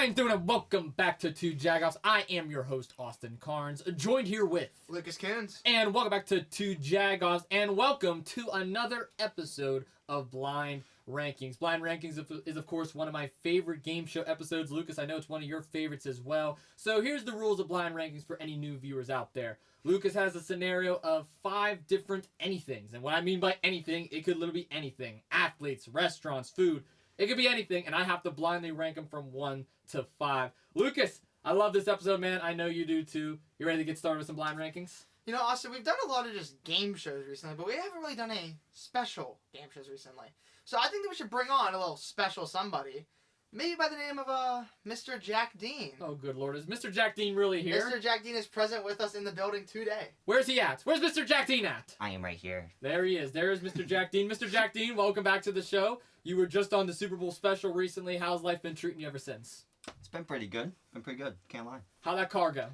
How you doing, and welcome back to Two Jagoffs. I am your host, Austin Cairns, joined here with Lucas Khuns. And welcome back to Two Jagoffs, and welcome to another episode of Blind Rankings. Blind Rankings is, of course, one of my favorite game show episodes. Lucas, I know it's one of your favorites as well. So here's the rules of Blind Rankings for any new viewers out there. Lucas has a scenario of 5 different anythings. And what I mean by anything, it could literally be anything. Athletes, restaurants, food. It could be anything, and I have to blindly rank them from 1 to 5. Lucas, I love this episode, man. I know you do too. You ready to get started with some blind rankings? You know, Austin, we've done a lot of just game shows recently, but we haven't really done any special game shows recently. So I think that we should bring on a little special somebody. Maybe by the name of Mr. Jack Dean. Oh, good Lord. Is Mr. Jack Dean really here? Mr. Jack Dean is present with us in the building today. Where's he at? Where's Mr. Jack Dean at? I am right here. There he is. There is Mr. Jack Dean. Mr. Jack Dean, welcome back to the show. You were just on the Super Bowl special recently. How's life been treating you ever since? It's been pretty good. Can't lie. How'd that car go?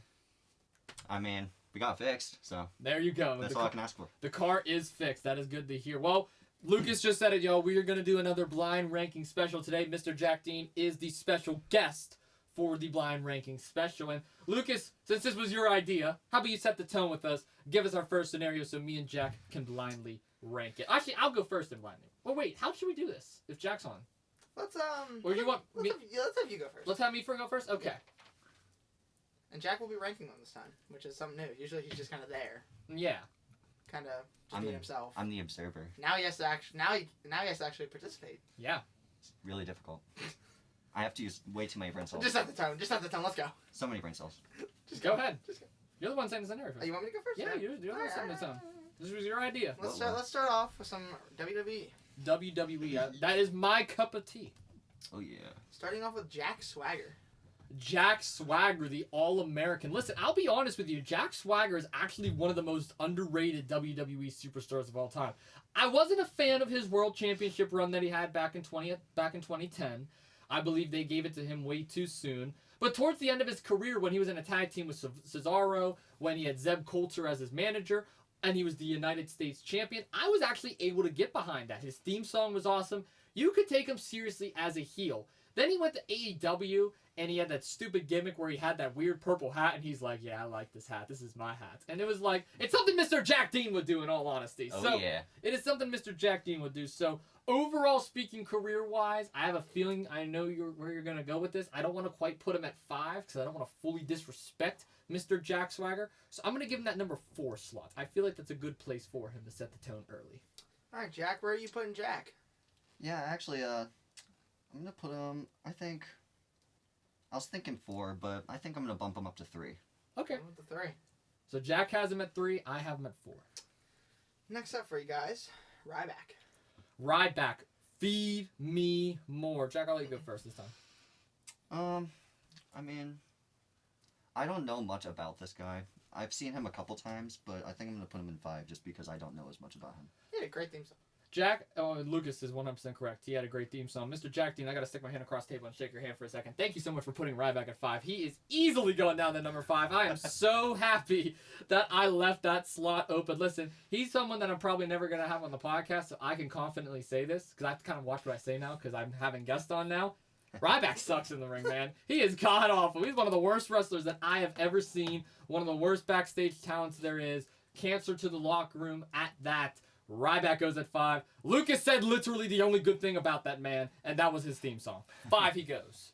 I mean, we got it fixed, so There you go. that's all I can ask for. The car is fixed. That is good to hear. Well, Lucas just said it, y'all. We are going to do another blind ranking special today. Mr. Jack Dean is the special guest for the blind ranking special. And Lucas, since this was your idea, how about you set the tone with us? Give us our first scenario so me and Jack can blindly rank it. Actually, I'll go first and blindly. Well, wait. How should we do this if Jack's on? Let's Or do you want me? let's have you go first. Let's have me go first. Okay. And Jack will be ranking them this time, which is something new. Usually he's just kind of there, Yeah. kind of just being himself. I'm the observer. Now he has to actually actually participate. Yeah. It's really difficult. I have to use way too many brain cells. Just set the tone. Let's go. So many brain cells. Just Go ahead. Just go. You're the one saying the scenario. Oh, you want me to go first? Yeah, you do. Setting the tone. This was your idea. Let's start off with some WWE. WWE. That is my cup of tea. Oh yeah. Starting off with Jack Swagger. Jack Swagger, the All-American. Listen, I'll be honest with you. Jack Swagger is actually one of the most underrated WWE superstars of all time. I wasn't a fan of his World Championship run that he had back in 2010. I believe they gave it to him way too soon. But towards the end of his career, when he was in a tag team with Cesaro, when he had Zeb Coulter as his manager, and he was the United States champion, I was actually able to get behind that. His theme song was awesome. You could take him seriously as a heel. Then he went to AEW, and he had that stupid gimmick where he had that weird purple hat, and he's like, yeah, I like this hat. This is my hat. And it was like, it's something Mr. Jack Dean would do, in all honesty. Oh So yeah. it is something Mr. Jack Dean would do. So overall speaking, career-wise, I have a feeling I know where you're going to go with this. I don't want to quite put him at 5 because I don't want to fully disrespect Mr. Jack Swagger. So I'm going to give him that number 4 slot. I feel like that's a good place for him to set the tone early. All right, Jack, where are you putting Jack? Yeah, actually, I'm gonna put him. I was thinking 4, but I think I'm gonna bump him up to 3. Okay. Going with the 3. So Jack has him at 3. I have him at 4. Next up for you guys, Ryback. Ryback. Feed me more. Jack, I'll let you go first this time. I mean, I don't know much about this guy. I've seen him a couple times, but I think I'm gonna put him in 5 just because I don't know as much about him. He had a great theme song. Jack, Lucas is 100% correct. He had a great theme song. Mr. Jack Dean, I got to stick my hand across the table and shake your hand for a second. Thank you so much for putting Ryback at 5. He is easily going down to number 5. I am so happy that I left that slot open. Listen, he's someone that I'm probably never going to have on the podcast, so I can confidently say this because I have to kind of watch what I say now because I'm having guests on now. Ryback sucks in the ring, man. He is god-awful. He's one of the worst wrestlers that I have ever seen. One of the worst backstage talents there is. Cancer to the locker room at that. Ryback goes at 5. Lucas said literally the only good thing about that man, and that was his theme song. 5 he goes.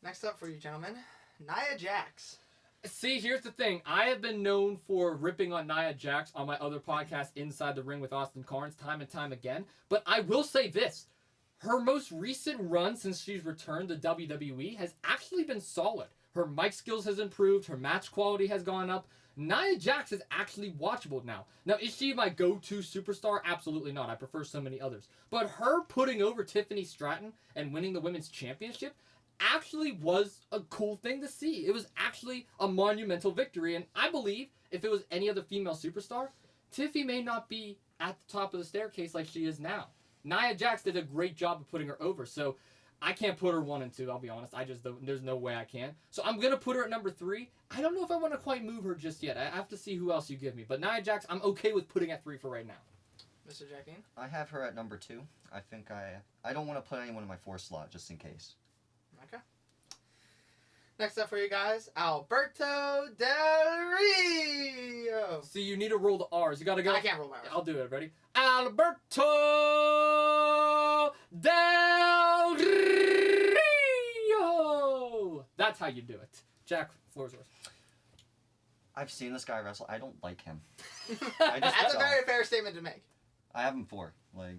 Next up for you, gentlemen, Nia Jax. See, here's the thing. I have been known for ripping on Nia Jax on my other podcast, Inside the Ring with Austin Cairns, time and time again. But I will say this. Her most recent run since she's returned to WWE has actually been solid. Her mic skills has improved. Her match quality has gone up. Nia Jax is actually watchable now. Now, is she my go-to superstar? Absolutely not. I prefer so many others. But her putting over Tiffany Stratton and winning the Women's Championship actually was a cool thing to see. It was actually a monumental victory. And I believe if it was any other female superstar, Tiffy may not be at the top of the staircase like she is now. Nia Jax did a great job of putting her over. So I can't put her 1 and 2, I'll be honest. There's no way I can. So I'm going to put her at number 3. I don't know if I want to quite move her just yet. I have to see who else you give me. But Nia Jax, I'm okay with putting at 3 for right now. Mr. Jackie? I have her at number 2. I think I don't want to put anyone in my 4 slot just in case. Okay. Next up for you guys, Alberto Del Rio. See, you need to roll the R's. You gotta go. I can't roll my R's. I'll do it. Ready? Alberto Del Rio. That's how you do it. Jack, floor's yours. I've seen this guy wrestle. I don't like him. That's a very fair statement to make. I have him 4. Like,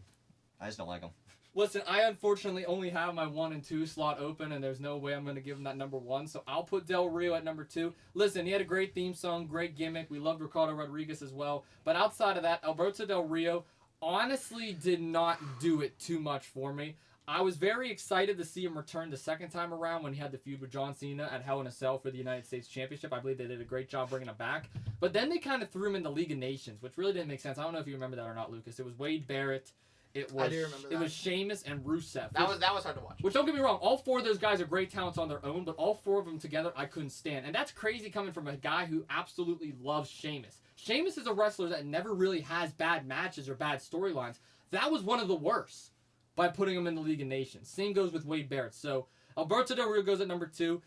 I just don't like him. Listen, I unfortunately only have my 1 and 2 slot open, and there's no way I'm going to give him that number 1, so I'll put Del Rio at number 2. Listen, he had a great theme song, great gimmick. We loved Ricardo Rodriguez as well. But outside of that, Alberto Del Rio honestly did not do it too much for me. I was very excited to see him return the second time around when he had the feud with John Cena at Hell in a Cell for the United States Championship. I believe they did a great job bringing him back. But then they kind of threw him in the League of Nations, which really didn't make sense. I don't know if you remember that or not, Lucas. It was Wade Barrett. It was, I do remember that. It was Sheamus and Rusev. That was hard to watch. Which, don't get me wrong, all 4 of those guys are great talents on their own, but all 4 of them together I couldn't stand. And that's crazy coming from a guy who absolutely loves Sheamus. Sheamus is a wrestler that never really has bad matches or bad storylines. That was one of the worst by putting him in the League of Nations. Same goes with Wade Barrett. So Alberto Del Rio goes at number 2.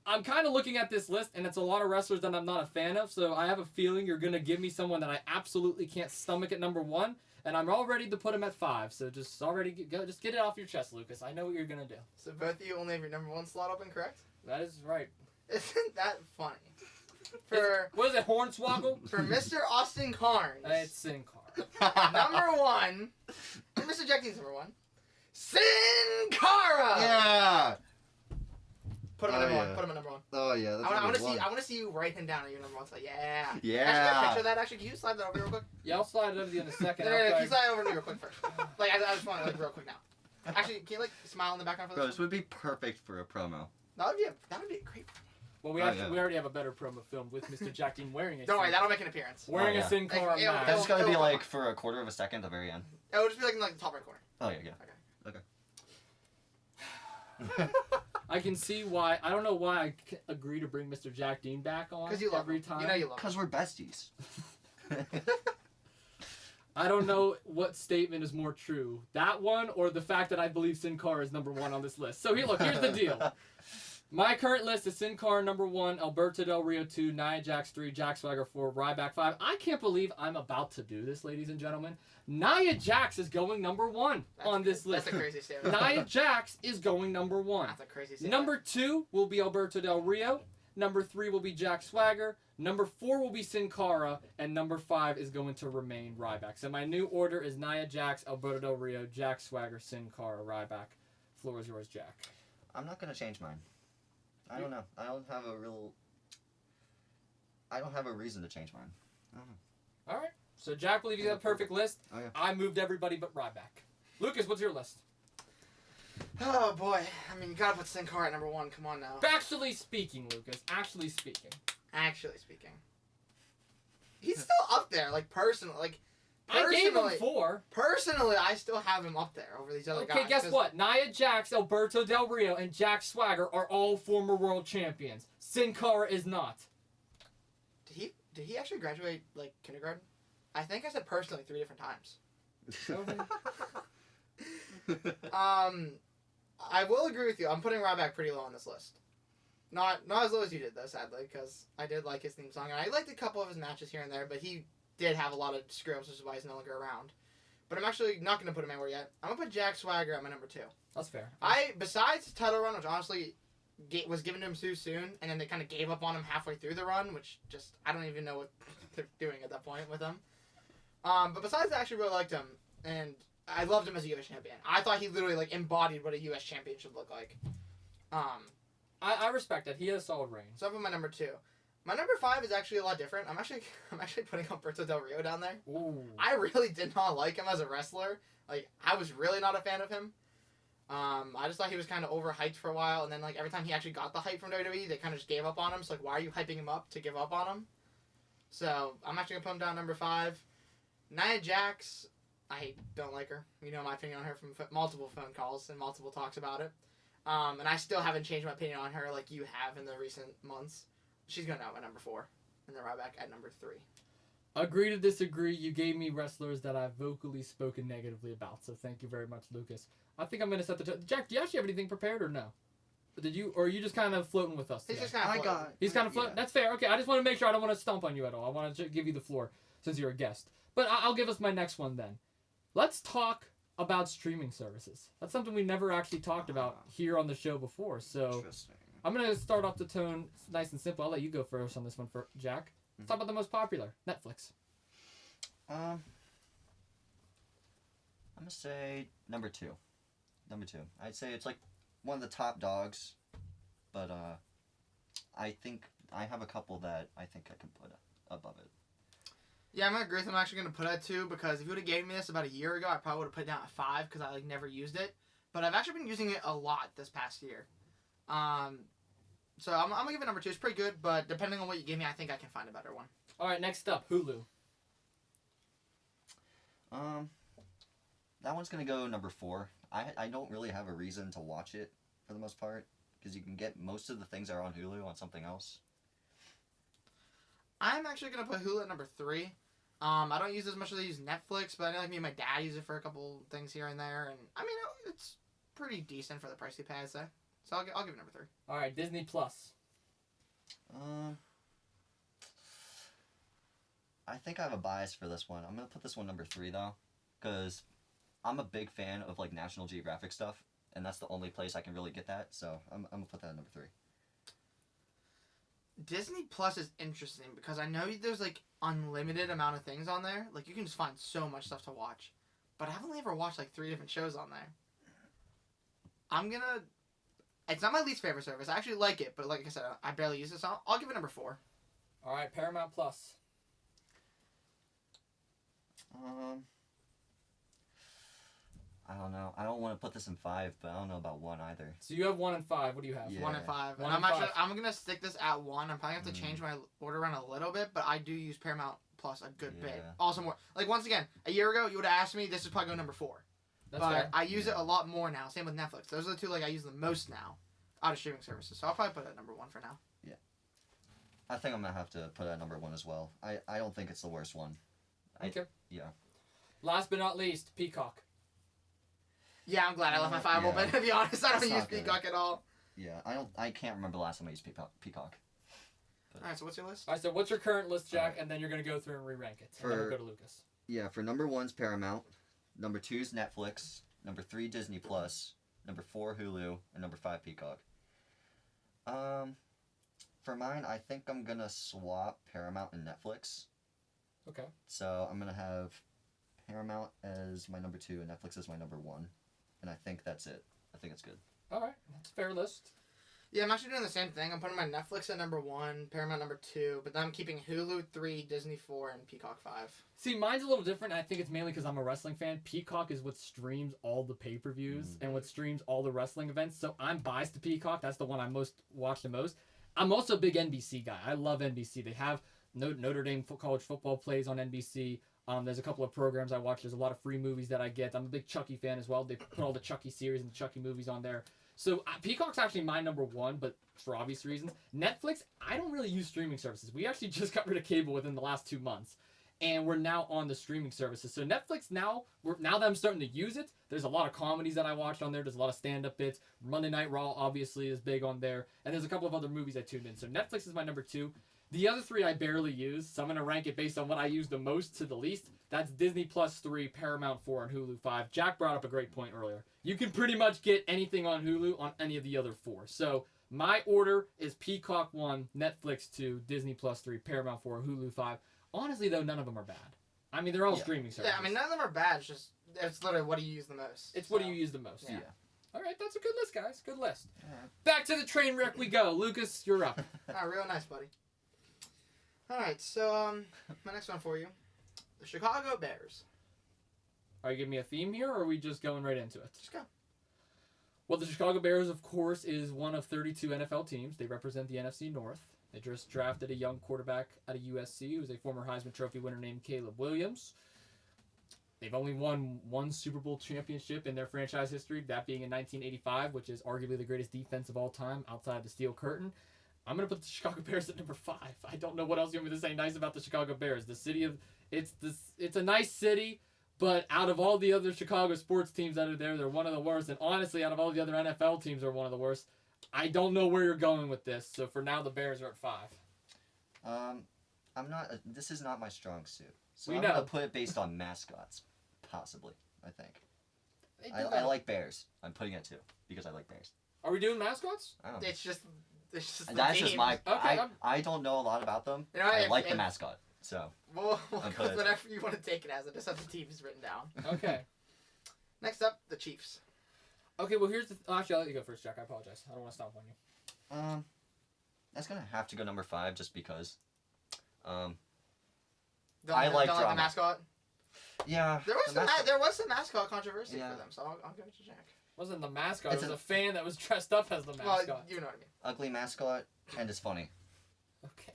I'm kind of looking at this list, and it's a lot of wrestlers that I'm not a fan of, so I have a feeling you're going to give me someone that I absolutely can't stomach at number 1. And I'm all ready to put him at 5, so just get it off your chest, Lucas. I know what you're gonna do. So both of you only have your number 1 slot open, correct? That is right. Isn't that funny? What is it, Hornswoggle? For Mr. Austin Cairns. It's Sin Cara. Number 1. Mr. Jackie's number 1. Sin Cara. Yeah. Put him at number 1. Put him at number 1. Oh yeah. That's I want to see you write him down at your number 1 slot. Yeah. Yeah. Actually, get a picture of that. Actually, can you slide that over real quick? Yeah, I'll slide it over to you in a second. No, can you slide it over to me real quick first? Like, I just want to real quick now. Actually, can you smile in the background for Bro, this? this would be perfect for a promo. That would be a great. Well, we already have a better promo filmed with Mr. Jack Dean wearing it. Don't worry, that'll make an appearance. Wearing a Sin Cara mask. That's just gotta be like for a quarter of a second at the very end. It'll just be in the top right corner. Oh yeah. Okay. I can see why. I don't know why I agree to bring Mr. Jack Dean back on Because you love every him. time. You know you love him. Because we're besties. I don't know what statement is more true. That one or the fact that I believe Sin Cara is number 1 on this list. So here's the deal. My current list is Sin Cara number 1, Alberto Del Rio 2, Nia Jax 3, Jack Swagger 4, Ryback 5. I can't believe I'm about to do this, ladies and gentlemen. Nia Jax is going number 1 on this list. That's a crazy statement. Nia Jax is going number 1. That's a crazy statement. Number 2 will be Alberto Del Rio. Number 3 will be Jack Swagger. Number 4 will be Sin Cara. And number 5 is going to remain Ryback. So my new order is Nia Jax, Alberto Del Rio, Jack Swagger, Sin Cara, Ryback. Floor is yours, Jack. I'm not gonna change mine. I don't know. I don't have a reason to change mine. I don't know. All right. So Jack believes you have a perfect list. Oh, yeah. I moved everybody but Ryback. Lucas, what's your list? Oh boy, I mean you gotta put Sin Cara at number 1. Come on now. Actually speaking, Lucas. Actually speaking. Actually speaking, he's still up there. Personally, I gave him 4. Personally, I still have him up there over these other guys. Okay, guess what? Nia Jax, Alberto Del Rio, and Jack Swagger are all former world champions. Sin Cara is not. Did he actually graduate kindergarten? I think I said personally 3 different times. I will agree with you. I'm putting Ryback pretty low on this list. Not as low as you did though, sadly, because I did like his theme song and I liked a couple of his matches here and there, but he did have a lot of screw-ups, which is why he's no longer around. But I'm actually not going to put him anywhere yet. I'm going to put Jack Swagger at my number 2. That's fair. Besides his title run, which honestly was given to him too soon, and then they kind of gave up on him halfway through the run, which just, I don't even know what they're doing at that point with him. But besides that, I actually really liked him, and I loved him as a U.S. champion. I thought he literally embodied what a U.S. champion should look like. I respect that. He has a solid reign. So I put my number 2. My number 5 is actually a lot different. I'm actually putting Alberto Del Rio down there. Ooh. I really did not like him as a wrestler. I was really not a fan of him. I just thought he was kind of overhyped for a while, and then every time he actually got the hype from WWE, they kind of just gave up on him. So why are you hyping him up to give up on him? So I'm actually gonna put him down number 5. Nia Jax, I don't like her. You know my opinion on her from multiple phone calls and multiple talks about it. And I still haven't changed my opinion on her like you have in the recent months. She's going out at number 4, and then Ryback at number 3. Agree to disagree. You gave me wrestlers that I've vocally spoken negatively about, so thank you very much, Lucas. I think I'm going to set the Jack, do you actually have anything prepared or no? Or are you just kind of floating with us? He's today? just kind of floating. He's kind of floating. Yeah. That's fair. Okay, I just want to make sure I don't want to stump on you at all. I want to give you the floor since you're a guest. But I'll give us my next one then. Let's talk about streaming services. That's something we never actually talked about here on the show before. So Interesting. I'm gonna start off the tone nice and simple. I'll let you go first on this one, for Jack. Let's talk about the most popular, Netflix. I'm gonna say number two. I'd say it's like one of the top dogs, but I think I have a couple that I think I can put above it. Yeah, I'm gonna agree with him. I'm actually gonna put it at 2 because if you would have gave me this about a year ago, I probably would have put it down at 5 because I like never used it. But I've actually been using it a lot this past year. So I'm gonna give it number 2. It's pretty good, but depending on what you give me, I think I can find a better one. All right, next up, Hulu. That one's gonna go number 4. I don't really have a reason to watch it for the most part because you can get most of the things that are on Hulu on something else. I'm actually gonna put Hulu at number 3. I don't use it as much as I use Netflix, but I know like me and my dad use it for a couple things here and there, and I mean it's pretty decent for the price he pays there. So I'll give it number 3. All right, Disney Plus. I think I have a bias for this one. I'm gonna put this one number 3 though, because I'm a big fan of like National Geographic stuff, and that's the only place I can really get that. So I'm gonna put that at number 3. Disney Plus is interesting because I know there's like unlimited amount of things on there. Like you can just find so much stuff to watch, but I've only ever watched like 3 different shows on there. It's not my least favorite service. I actually like it, but like I said, I barely use it, so I'll give it number 4. All right, Paramount Plus. I don't know. I don't want to put this in 5, but I don't know about 1 either. So you have 1 and 5. What do you have? Yeah. 1 and 5. One And and I'm gonna stick this at 1. I'm probably gonna have to change my order around a little bit, but I do use Paramount Plus a good bit. Yeah. Also more like once again, a year ago you would have asked me, this is probably go number 4. That's but fair. I use it a lot more now. Same with Netflix. Those are the 2 like I use the most now out of streaming services. So I'll probably put it at number 1 for now. I think I'm gonna have to put it at number 1 as well. I don't think it's the worst one. Okay. Yeah. Last but not least, Peacock. Yeah, I'm glad I left my 5 Yeah. open. To be honest, I don't That's use not good. Peacock at all. Yeah. I can't remember the last time I used Peacock. All right, so what's your list? All right, so what's your current list, Jack? Alright. And then you're going to go through and re-rank it. And then we'll For- go to Lucas. Yeah. For number 1's Paramount. Number 2's Netflix. Number 3 Disney Plus. Number 4 Hulu, and number 5 Peacock. For mine, I think I'm gonna swap Paramount and Netflix. Okay. So I'm gonna have Paramount as my number 2 and Netflix as my number 1, and I think that's it. I think it's good. All right. That's a fair list. Yeah, I'm actually doing the same thing. I'm putting my Netflix at number 1, Paramount number 2, but then I'm keeping Hulu 3, Disney 4, and Peacock 5. See, mine's a little different. I think it's mainly because I'm a wrestling fan. Peacock is what streams all the pay-per-views and what streams all the wrestling events. So I'm biased to Peacock. That's the one I watch the most. I'm also a big NBC guy. I love NBC. They have Notre Dame college football plays on NBC. There's a couple of programs I watch. There's a lot of free movies that I get. I'm a big Chucky fan as well. They put all the Chucky series and the Chucky movies on there. So Peacock's actually my number 1, but for obvious reasons. Netflix, I don't really use streaming services. We actually just got rid of cable within the last 2 months. And we're now on the streaming services. So Netflix now that I'm starting to use it, there's a lot of comedies that I watched on there. There's a lot of stand-up bits. Monday Night Raw obviously is big on there. And there's a couple of other movies I tuned in. So Netflix is my number 2. The other 3 I barely use, so I'm going to rank it based on what I use the most to the least. That's Disney Plus 3, Paramount 4, and Hulu 5. Jack brought up a great point earlier. You can pretty much get anything on Hulu on any of the other 4. So my order is Peacock 1, Netflix 2, Disney Plus 3, Paramount 4, Hulu 5. Honestly, though, none of them are bad. I mean, they're all streaming services. Yeah, I mean, none of them are bad. It's literally what do you use the most. It's what do you use the most. Yeah. All right, that's a good list, guys. Good list. Alright. Back to the train wreck we go. Lucas, you're up. Real nice, buddy. All right, so my next one for you, the Chicago Bears. Are you giving me a theme here, or are we just going right into it? Just go. Well, the Chicago Bears, of course, is one of 32 NFL teams. They represent the NFC North. They just drafted a young quarterback out of USC who's a former Heisman Trophy winner named Caleb Williams. They've only won 1 Super Bowl championship in their franchise history, that being in 1985, which is arguably the greatest defense of all time outside the Steel Curtain. I'm going to put the Chicago Bears at number 5. I don't know what else you want me to say nice about the Chicago Bears. It's a nice city, but out of all the other Chicago sports teams that are there, they're one of the worst. And honestly, out of all the other NFL teams, they're one of the worst. I don't know where you're going with this, so for now the Bears are at 5. I'm not. This is not my strong suit. So We I'm know. gonna put it based on mascots, possibly. I think. They do I that. like bears. I'm putting it 2 because I like bears. Are we doing mascots? I don't know. It's just the That's just teams. my. Okay, I don't know a lot about them. You know, I if- like the if- mascot. So We'll I'll go put with it- whatever you want to take it as. I just have the teams written down. Okay. Next up, the Chiefs. Okay, well here's the... actually, I'll let you go first, Jack. I apologize. I don't want to stomp on you. that's gonna have to go number 5 just because. Don't, I like don't drama. the mascot. Yeah. There was the mascot- there was some mascot controversy Yeah. for them, so I'll give it to Jack. Wasn't the mascot. It's It was a- a fan that was dressed up as the mascot. Well, you know what I mean. ugly mascot, and it's funny. Okay.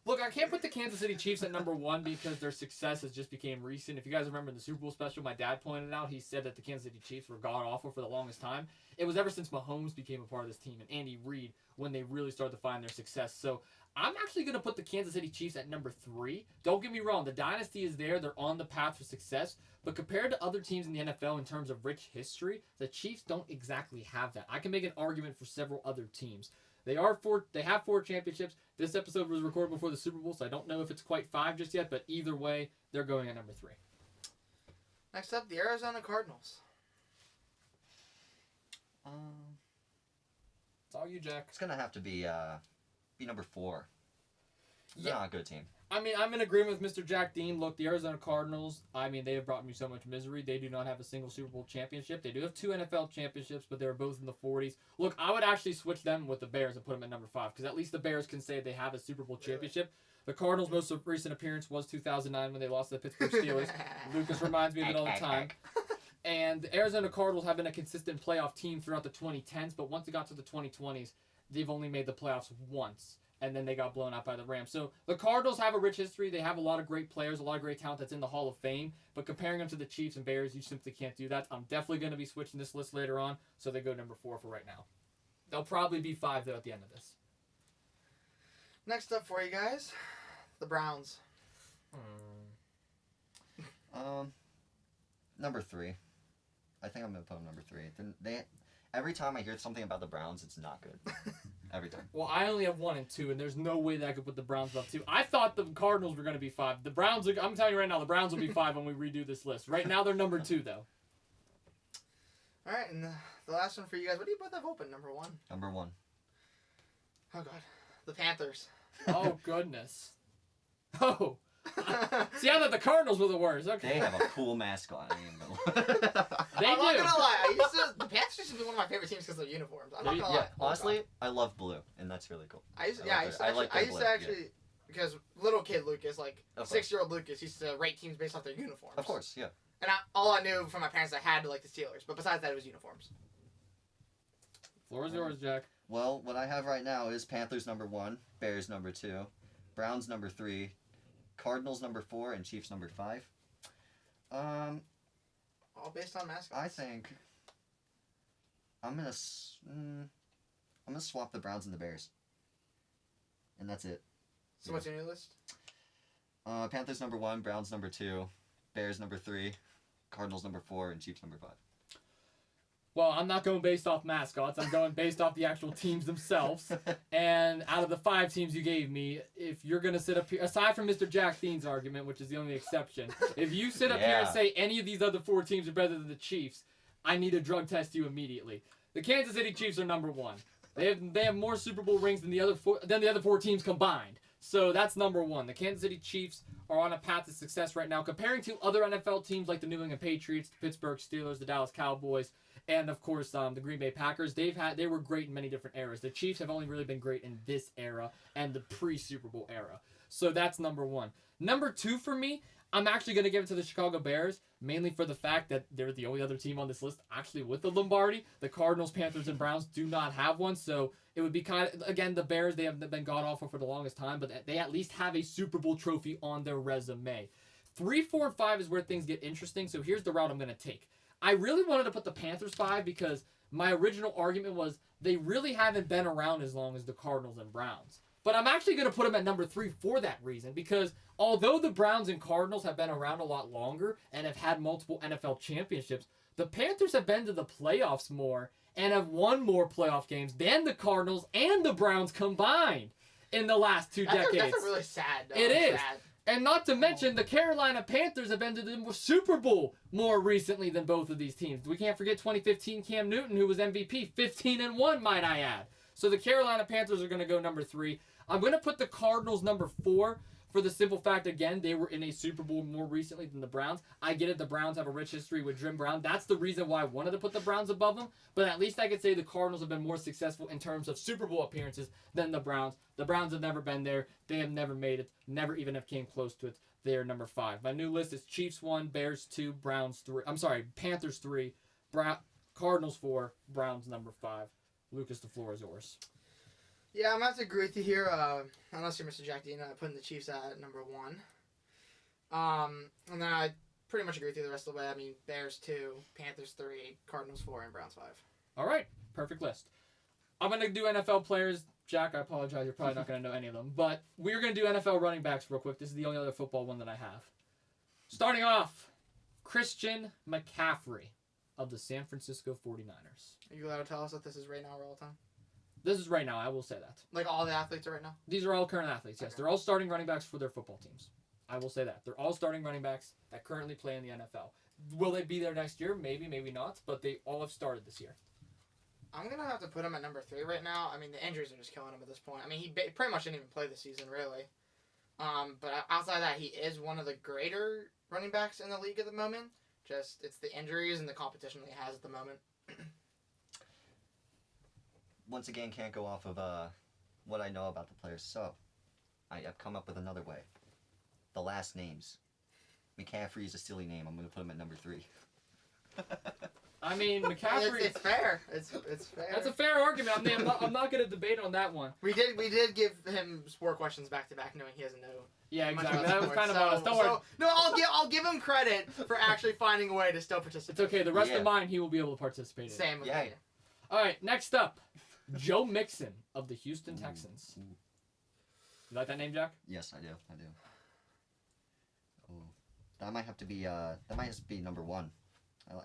Look, I can't put the Kansas City Chiefs at number 1 because their success has just became recent. If you guys remember in the Super Bowl special, my dad pointed out, he said that the Kansas City Chiefs were god-awful for the longest time. It was ever since Mahomes became a part of this team and Andy Reid when they really started to find their success. So I'm actually going to put the Kansas City Chiefs at number 3. Don't get me wrong, the dynasty is there. They're on the path for success. But compared to other teams in the NFL in terms of rich history, the Chiefs don't exactly have that. I can make an argument for several other teams. They have 4 championships. This episode was recorded before the Super Bowl, so I don't know if it's quite 5 just yet, but either way, they're going at number 3. Next up, the Arizona Cardinals. It's all you, Jack. It's gonna have to be number 4. They're Yeah. not a good team. I mean, I'm in agreement with Mr. Jack Dean. Look, the Arizona Cardinals, I mean, they have brought me so much misery. They do not have a single Super Bowl championship. They do have 2 NFL championships, but they're both in the 40s. Look, I would actually switch them with the Bears and put them at number 5, because at least the Bears can say they have a Super Bowl championship. The Cardinals' most recent appearance was 2009 when they lost to the Pittsburgh Steelers. Lucas reminds me of it all the time. And the Arizona Cardinals have been a consistent playoff team throughout the 2010s, but once it got to the 2020s, they've only made the playoffs once, and then they got blown out by the Rams. So the Cardinals have a rich history. They have a lot of great players, a lot of great talent that's in the Hall of Fame, but comparing them to the Chiefs and Bears, you simply can't do that. I'm definitely going to be switching this list later on, so they go number 4 for right now. They'll probably be 5, though, at the end of this. Next up for you guys, the Browns. Number 3. I think I'm gonna put them number 3. Every time I hear something about the Browns, it's not good. Every time. Well, I only have 1 and 2, and there's no way that I could put the Browns above 2. I thought the Cardinals were going to be 5. The Browns, I'm telling you right now, the Browns will be 5 when we redo this list. Right now, they're number 2, though. All right, and the last one for you guys. What do you both have open? Number 1. Number 1. Oh God, the Panthers. Oh, goodness. Oh. See, I thought the Cardinals were the worst. Okay. They have a cool mascot. I ain't gonna They I'm not do. gonna lie. The Panthers used to be one of my favorite teams because of their uniforms. I'm not gonna lie. Yeah, honestly, I love blue, and that's really cool. I used I like to actually because little kid Lucas, like Of course. 6-year-old Lucas, used to rate teams based off their uniforms. Of course, yeah. And all I knew from my parents, I had to like the Steelers, but besides that, it was uniforms. Floor is yours, Jack. Well, what I have right now is Panthers number 1, Bears number 2, Browns number 3, Cardinals number 4, and Chiefs number 5. All based on mascots. I think I'm gonna swap the Browns and the Bears, and that's it. So what's your new list? Panthers number 1, Browns number 2, Bears number 3, Cardinals number 4, and Chiefs number 5. Well, I'm not going based off mascots. I'm going based off the actual teams themselves. And out of the 5 teams you gave me, if you're going to sit up here, aside from Mr. Jack Dean's argument, which is the only exception, if you sit up here and say any of these other 4 teams are better than the Chiefs, I need to drug test you immediately. The Kansas City Chiefs are number 1. They have more Super Bowl rings than the other 4 teams combined. So that's number 1. The Kansas City Chiefs are on a path to success right now, comparing to other NFL teams like the New England Patriots, the Pittsburgh Steelers, the Dallas Cowboys, and of course the Green Bay Packers. They were great in many different eras. The Chiefs have only really been great in this era and the pre-Super Bowl era. So that's number 1. Number 2 for me, I'm actually going to give it to the Chicago Bears, mainly for the fact that they're the only other team on this list actually with the Lombardi. The Cardinals, Panthers, and Browns do not have one, so it would be kind of, again, the Bears, they have been god-awful for the longest time, but they at least have a Super Bowl trophy on their resume. 3, 4, and 5 is where things get interesting, so here's the route I'm going to take. I really wanted to put the Panthers 5 because my original argument was they really haven't been around as long as the Cardinals and Browns. But I'm actually going to put them at number 3 for that reason, because although the Browns and Cardinals have been around a lot longer and have had multiple NFL championships, the Panthers have been to the playoffs more and have won more playoff games than the Cardinals and the Browns combined in the last 2 decades. That's a really sad. It is. Sad. And not to mention, the Carolina Panthers have been to the Super Bowl more recently than both of these teams. We can't forget 2015 Cam Newton, who was MVP, 15-1, might I add. So the Carolina Panthers are going to go number 3. I'm going to put the Cardinals number 4 for the simple fact, again, they were in a Super Bowl more recently than the Browns. I get it, the Browns have a rich history with Jim Brown. That's the reason why I wanted to put the Browns above them. But at least I could say the Cardinals have been more successful in terms of Super Bowl appearances than the Browns. The Browns have never been there. They have never made it. Never even have came close to it. They're number 5. My new list is Chiefs 1, Bears 2, Panthers 3, Cardinals 4, Browns number 5. Lucas, the floor is yours. Yeah, I'm going to have to agree with you here. Unless you're Mr. Jack Dina, putting the Chiefs at number 1. And then I pretty much agree with you the rest of the way. I mean, Bears 2, Panthers 3, Cardinals 4, and Browns 5. All right. Perfect list. I'm going to do NFL players. Jack, I apologize. You're probably not going to know any of them. But we're going to do NFL running backs real quick. This is the only other football one that I have. Starting off, Christian McCaffrey of the San Francisco 49ers. Are you allowed to tell us that this is right now or all time? This is right now. I will say that. Like all the athletes are right now? These are all current athletes, yes. Okay. They're all starting running backs for their football teams. I will say that. They're all starting running backs that currently play in the NFL. Will they be there next year? Maybe, maybe not. But they all have started this year. I'm going to have to put him at number 3 right now. I mean, the injuries are just killing him at this point. I mean, he pretty much didn't even play this season, really. But outside of that, he is one of the greater running backs in the league at the moment. Just, it's the injuries and the competition that he has at the moment. Once again, can't go off of what I know about the players. So, I have come up with another way. The last names. McCaffrey is a silly name. I'm going to put him at number 3. I mean, McCaffrey... It's fair. It's fair. That's a fair argument. I'm not going to debate on that one. We did give him sport questions back to back, knowing he doesn't know. Yeah, much exactly. about That was sports. kind of honest. Don't worry. No, I'll give him credit for actually finding a way to still participate. It's okay. The rest Yeah. of mine, he will be able to participate in. Same with Yeah. me. All right, next up, Joe Mixon of the Houston Texans. Ooh. You like that name, Jack? Yes, I do. Oh, that might have to be. That might just be number 1.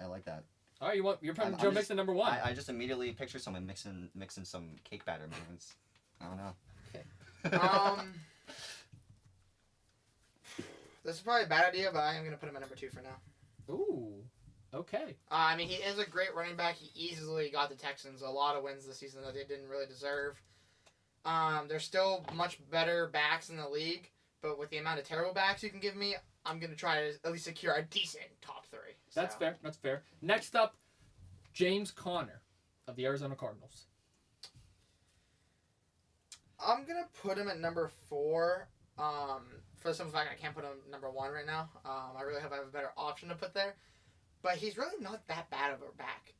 I like that. All right, you're putting I'm Joe just- Mixon number 1. I just immediately picture someone mixing some cake batter. Man. I don't know. This is probably a bad idea, but I am going to put him at number 2 for now. Ooh, okay. I mean, he is a great running back. He easily got the Texans a lot of wins this season that they didn't really deserve. There's still much better backs in the league, but with the amount of terrible backs you can give me, I'm going to try to at least secure a decent top 3. That's fair. That's fair. Next up, James Conner of the Arizona Cardinals. I'm going to put him at number 4. For the simple fact I can't put him number 1 right now. I really hope I have a better option to put there. But he's really not that bad of a back.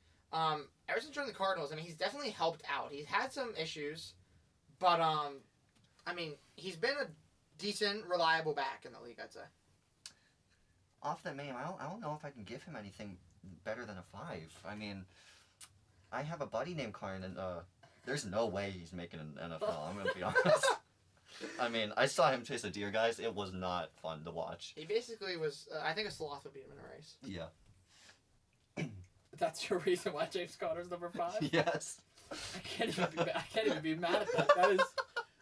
Ever since joining the Cardinals, I mean, he's definitely helped out. He's had some issues, but, I mean, he's been a decent, reliable back in the league, I'd say. Off that name, I don't know if I can give him anything better than a 5. I mean, I have a buddy named Cairns, and there's no way he's making an NFL. I'm gonna be honest. I mean, I saw him chase a deer, guys. It was not fun to watch. He basically was, I think a sloth would beat him in a race. Yeah. That's your reason why James Conner's number 5? Yes. I can't even be mad at that.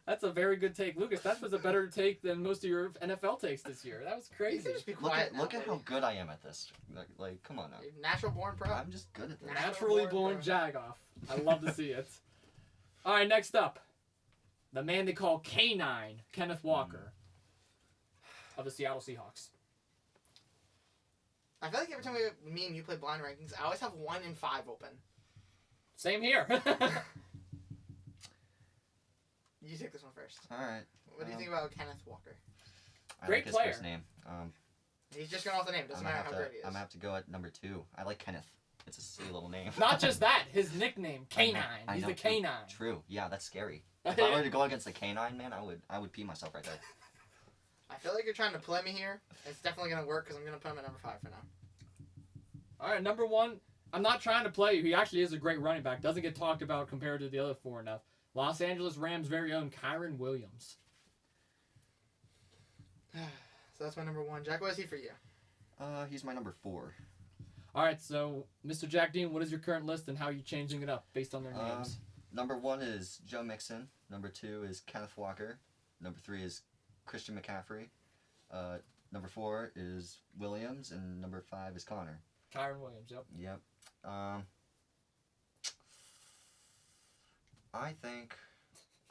That's a very good take. Lucas, that was a better take than most of your NFL takes this year. That was You crazy. can just be Look quiet at look now, at how good I am at this. Like come on now. buddy. Natural born pro. I'm just good at this. Naturally born Jagoff. I love to see it. All right, next up. The man they call K9, Kenneth Walker of the Seattle Seahawks. I feel like every time me and you play blind rankings, I always have 1 in 5 open. Same here. You take this one first. All right. What do you think about Kenneth Walker? I Great like his player. first name. He's just going off the name. Doesn't matter how great he is. I'm gonna have to go at number 2. I like Kenneth. It's a silly little name. Not just that, his nickname, K9. I He's know, the true. K9. True. Yeah, that's scary. If I were to go against the K9, man, I would pee myself right there. I feel like you're trying to play me here. It's definitely going to work because I'm going to put him at number 5 for now. All right, number 1. I'm not trying to play you. He actually is a great running back. Doesn't get talked about compared to the other 4 enough. Los Angeles Rams' very own Kyron Williams. So that's my number 1. Jack, what is he for you? He's my number 4. All right, so Mr. Jack Dean, what is your current list and how are you changing it up based on their names? Number 1 is Joe Mixon. Number 2 is Kenneth Walker. Number 3 is Christian McCaffrey. Number 4 is Williams, and number 5 is Connor. Kyron Williams, yep. Yep. I think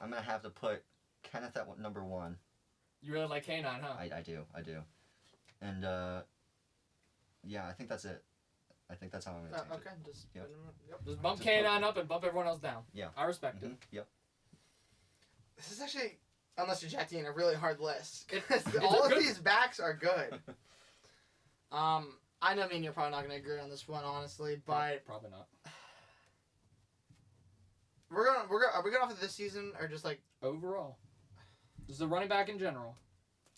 I'm gonna have to put Kenneth at number 1. You really like K9, huh? I do. And yeah, I think that's it. I think that's how I'm gonna change Okay, just Yep. Just bump K9 up and bump everyone else down. Yeah. I respect it. it. Yep. This is actually, unless you're Jack Dean, a really hard list. It's All a of good- these backs are good. I know me and you're probably not going to agree on this one, honestly, but Probably not. are we going off of this season or just like Overall. Just a running back in general.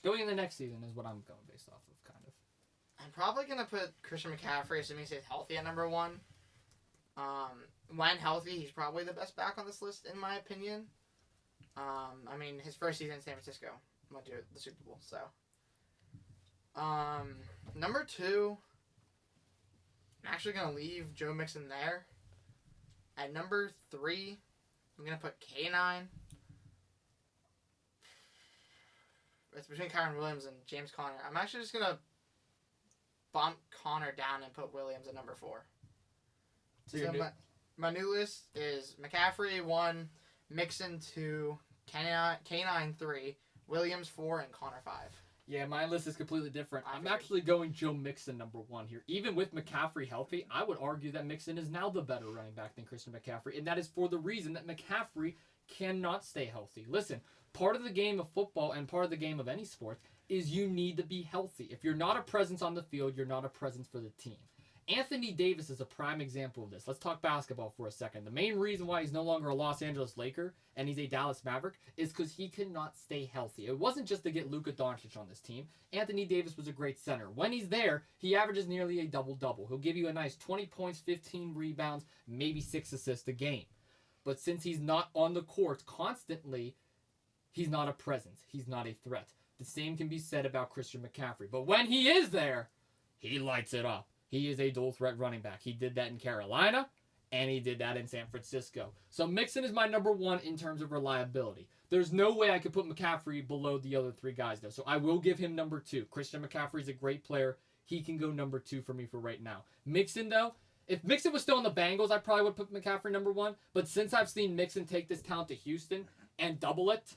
Going in the next season is what I'm going based off of, kind of. I'm probably going to put Christian McCaffrey, assuming he stays healthy, at number 1. When healthy, he's probably the best back on this list, in my opinion. I mean, his first season in San Francisco went to the Super Bowl, so. Number 2, I'm actually going to leave Joe Mixon there. At number 3, I'm going to put K9. It's between Kyron Williams and James Conner. I'm actually just going to bump Connor down and put Williams at number 4. So you're my new list is McCaffrey 1, Mixon 2, K9 3, Williams 4, and Connor 5. Yeah, my list is completely different. I I'm figured. actually going Joe Mixon number 1 here. Even with McCaffrey healthy, I would argue that Mixon is now the better running back than Christian McCaffrey, and that is for the reason that McCaffrey cannot stay healthy. Listen, part of the game of football and part of the game of any sport is you need to be healthy. If you're not a presence on the field, you're not a presence for the team. Anthony Davis is a prime example of this. Let's talk basketball for a second. The main reason why he's no longer a Los Angeles Laker and he's a Dallas Maverick is because he cannot stay healthy. It wasn't just to get Luka Doncic on this team. Anthony Davis was a great center. When he's there, he averages nearly a double-double. He'll give you a nice 20 points, 15 rebounds, maybe 6 assists a game. But since he's not on the court constantly, he's not a presence. He's not a threat. The same can be said about Christian McCaffrey. But when he is there, he lights it up. He is a dual threat running back. He did that in Carolina, and he did that in San Francisco. So Mixon is my number 1 in terms of reliability. There's no way I could put McCaffrey below the other 3 guys, though. So I will give him number 2. Christian McCaffrey is a great player. He can go number 2 for me for right now. Mixon, though, if Mixon was still in the Bengals, I probably would put McCaffrey number 1. But since I've seen Mixon take this talent to Houston and double it,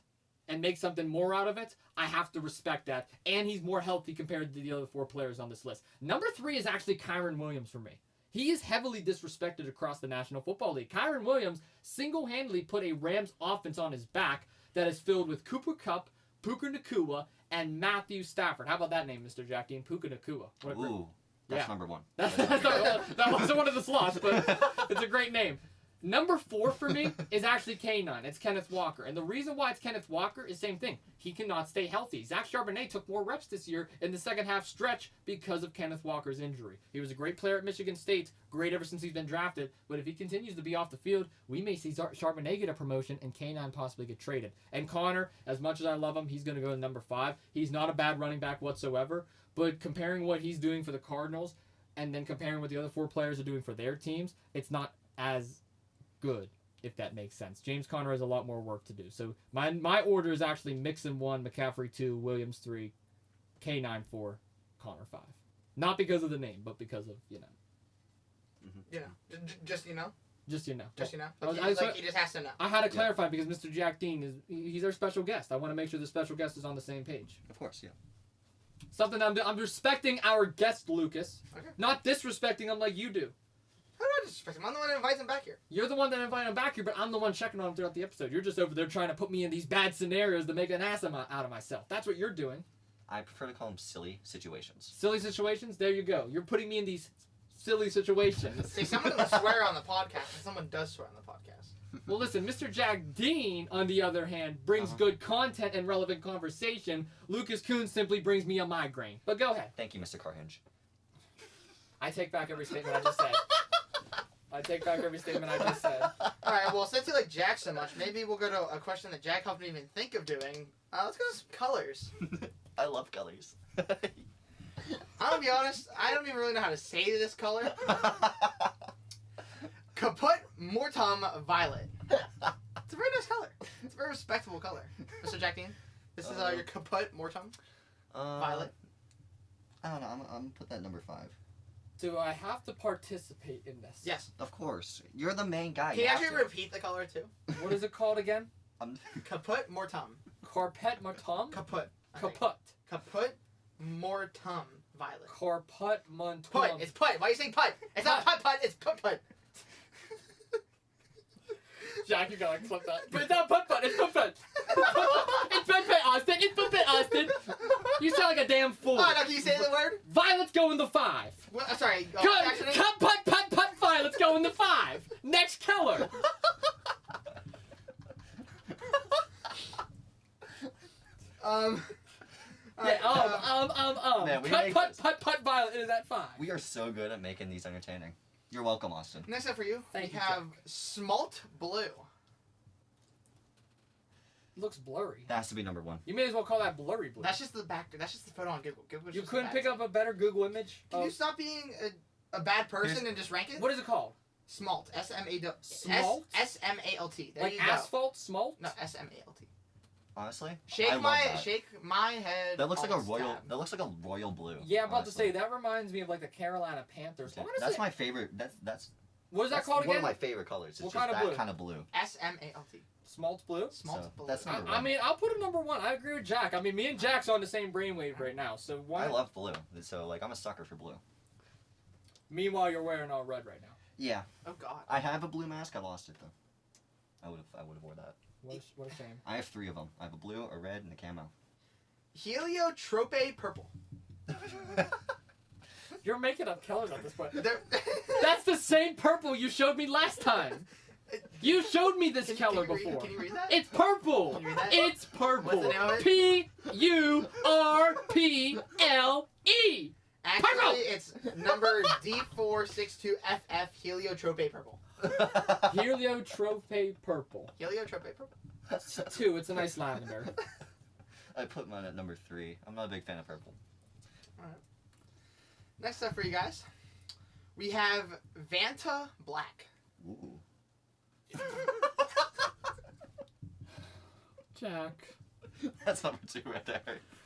and make something more out of it, I have to respect that. And he's more healthy compared to the other 4 players on this list. Number 3 is actually Kyron Williams for me. He is heavily disrespected across the National Football League. Kyron Williams single-handedly put a Rams offense on his back that is filled with Cooper Kupp, Puka Nacua, and Matthew Stafford. How about that name, Mr. Jack Dean? Puka Nacua. Ooh, that's Yeah. number 1. That wasn't one of the slots, but it's a great name. Number 4 for me is actually K9. It's Kenneth Walker. And the reason why it's Kenneth Walker is same thing. He cannot stay healthy. Zach Charbonnet took more reps this year in the second half stretch because of Kenneth Walker's injury. He was a great player at Michigan State, great ever since he's been drafted. But if he continues to be off the field, we may see Charbonnet get a promotion and K9 possibly get traded. And Connor, as much as I love him, he's going to go to number 5. He's not a bad running back whatsoever. But comparing what he's doing for the Cardinals and then comparing what the other 4 players are doing for their teams, it's not as good, if that makes sense. James Conner has a lot more work to do. So my order is actually Mixon 1, McCaffrey 2, Williams 3, K9 4, Conner 5. Not because of the name, but because of, You know, just you know, just you know. just you know. I was- He just has to know. I had to clarify because Mr. Jack Dean he's our special guest. I want to make sure the special guest is on the same page. Of course, yeah. Something I'm respecting our guest, Lucas. Okay. Not disrespecting him like you do. How do I disrespect him? I'm the one that invites him back here. You're the one that invited him back here, but I'm the one checking on him throughout the episode. You're just over there trying to put me in these bad scenarios to make an ass out of myself. That's what you're doing. I prefer to call them silly situations. Silly situations? There you go. You're putting me in these silly situations. See, someone doesn't swear on the podcast, and someone does swear on the podcast. Well, listen, Mr. Jack Dean, on the other hand, brings good content and relevant conversation. Lucas Khuns simply brings me a migraine. But go ahead. Thank you, Mr. Carhinge. I take back every statement I just said. I take back every statement I just said. Alright, well, since you like Jack so much, maybe we'll go to a question that Jack helped me even think of doing. Let's go to some colors. I love colors. I'm gonna be honest, I don't even really know how to say this color. Kaput Mortum Violet. It's a very nice color. It's a very respectable color. Mr. Jack Dean, this is your Kaput Mortum Violet. I don't know. I'm gonna put that number 5. Do I have to participate in this? Yes. Of course. You're the main guy. Can you actually repeat the color too? What is it called again? Kaput Mortum. Carpet Mortum? Kaput. Kaput. Kaput Mortum Violet. Carpet Mortum. Put. It's put. Why are you saying put? It's not put. It's put. Jack, you gotta clip that. But it's not put. It's put. It's put, Austin. It's put, Austin. You sound like a damn fool. Oh, now can you say the word? Violets go in the 5. Well, sorry. Cut, violets go in the 5. Next color. Man, we Cut, violet is at 5. We are so good at making these entertaining. You're welcome, Austin. Next up for you, Thank we you, have Smalt Blue. Looks blurry. That has to be number 1. You may as well call that blurry blue. That's just the back. That's just the photo on Google. You couldn't pick up a better Google image? Can you stop being a bad person and just rank it? What is it called? Smalt. Smalt? S-M-A-L-T. There Like you go. asphalt? Smalt? No, S-M-A-L-T. Honestly, Shake I love my that. shake my head. That looks like on a this royal. tab. That looks like a royal blue. Yeah, I'm about to honestly. say, that reminds me of like the Carolina Panthers. Okay, What is that's it? my favorite. That's What is that that's called one again? of my favorite colors. It's What just kind of that blue? kind of blue. S-M-A-L-T. Smalt blue? Smalt So, blue. that's number I 1. mean, I'll put him number 1. I agree with Jack. I mean, me and Jack's on the same brainwave right now. So why? I love blue. So like, I'm a sucker for blue. Meanwhile, you're wearing all red right now. Yeah, Oh God. I have a blue mask. I lost it though. I would have wore that. What a shame. I have 3 of them. I have a blue, a red, and a camo. Heliotrope purple. You're making up colors at this point. They're- That's the same purple you showed me last time. You showed me this color before. Can you read that? It's purple. Can you read that? It's purple. What's the name of it? P-U-R-P-L-E. Actually, Purple! it's number D462FF Heliotrope purple. Heliotrope purple. Heliotrope purple. That's 2. It's a nice lavender. I put mine at number 3. I'm not a big fan of purple. Next up for you guys, we have Vanta Black. Ooh. Jack. That's number 2 right there.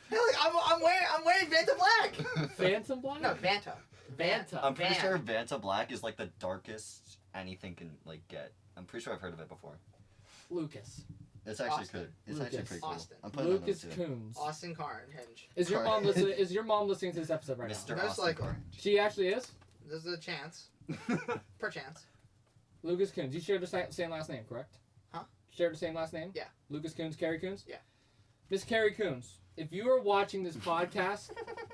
Hey, look, I'm wearing Vanta Black. Phantom Black? No, Vanta. Vanta. I'm pretty Van. sure Vanta Black is like the darkest anything can like get. I'm pretty sure I've heard of it before. Lucas. It's actually Austin. good. It's Lucas. actually pretty cool. Austin. I'm putting it on Lucas those 2. Khuns. Austin Carn Hinge. Is your mom Carr. listening? Is your mom listening to this episode right Mr. now? Most Austin likely. Carr. She actually is. There's a chance, perchance. Lucas Khuns. You share the same last name, correct? Huh? Share the same last name? Yeah. Lucas Khuns, Carrie Khuns? Yeah. Miss Carrie Khuns, if you are watching this podcast,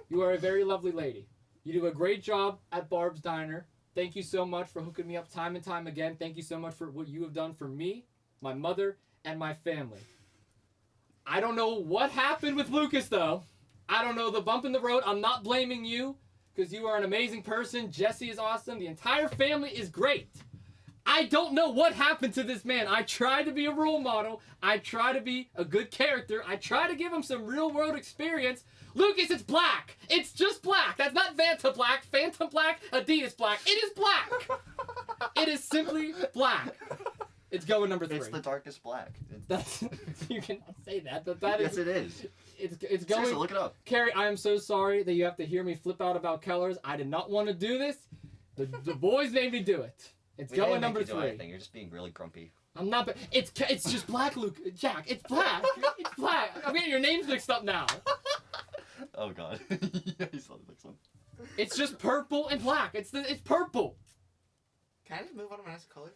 you are a very lovely lady. You do a great job at Barb's Diner. Thank you so much for hooking me up time and time again. Thank you so much for what you have done for me, my mother, and my family. I don't know what happened with Lucas, though. I don't know the bump in the road. I'm not blaming you because you are an amazing person. Jesse is awesome. The entire family is great. I don't know what happened to this man. I try to be a role model. I try to be a good character. I try to give him some real world experience. Lucas, it's black. It's just black. That's not Vanta Black, Phantom Black, Adidas Black. It is black. It is simply black. It's going number 3. It's the darkest black. That's you cannot say that, but that is. Yes, it is. It's Seriously, going. look it up. Carrie, I am so sorry that you have to hear me flip out about colors. I did not want to do this. The boys made me do it. It's We going didn't make number you do 3. anything. You're just being really grumpy. I'm not. It's just black, Luke. Jack, it's black. It's black. I'm getting your names mixed up now. Oh God. Yeah, you saw the next one. It's just purple and black. It's purple. Can I just move on to my next color?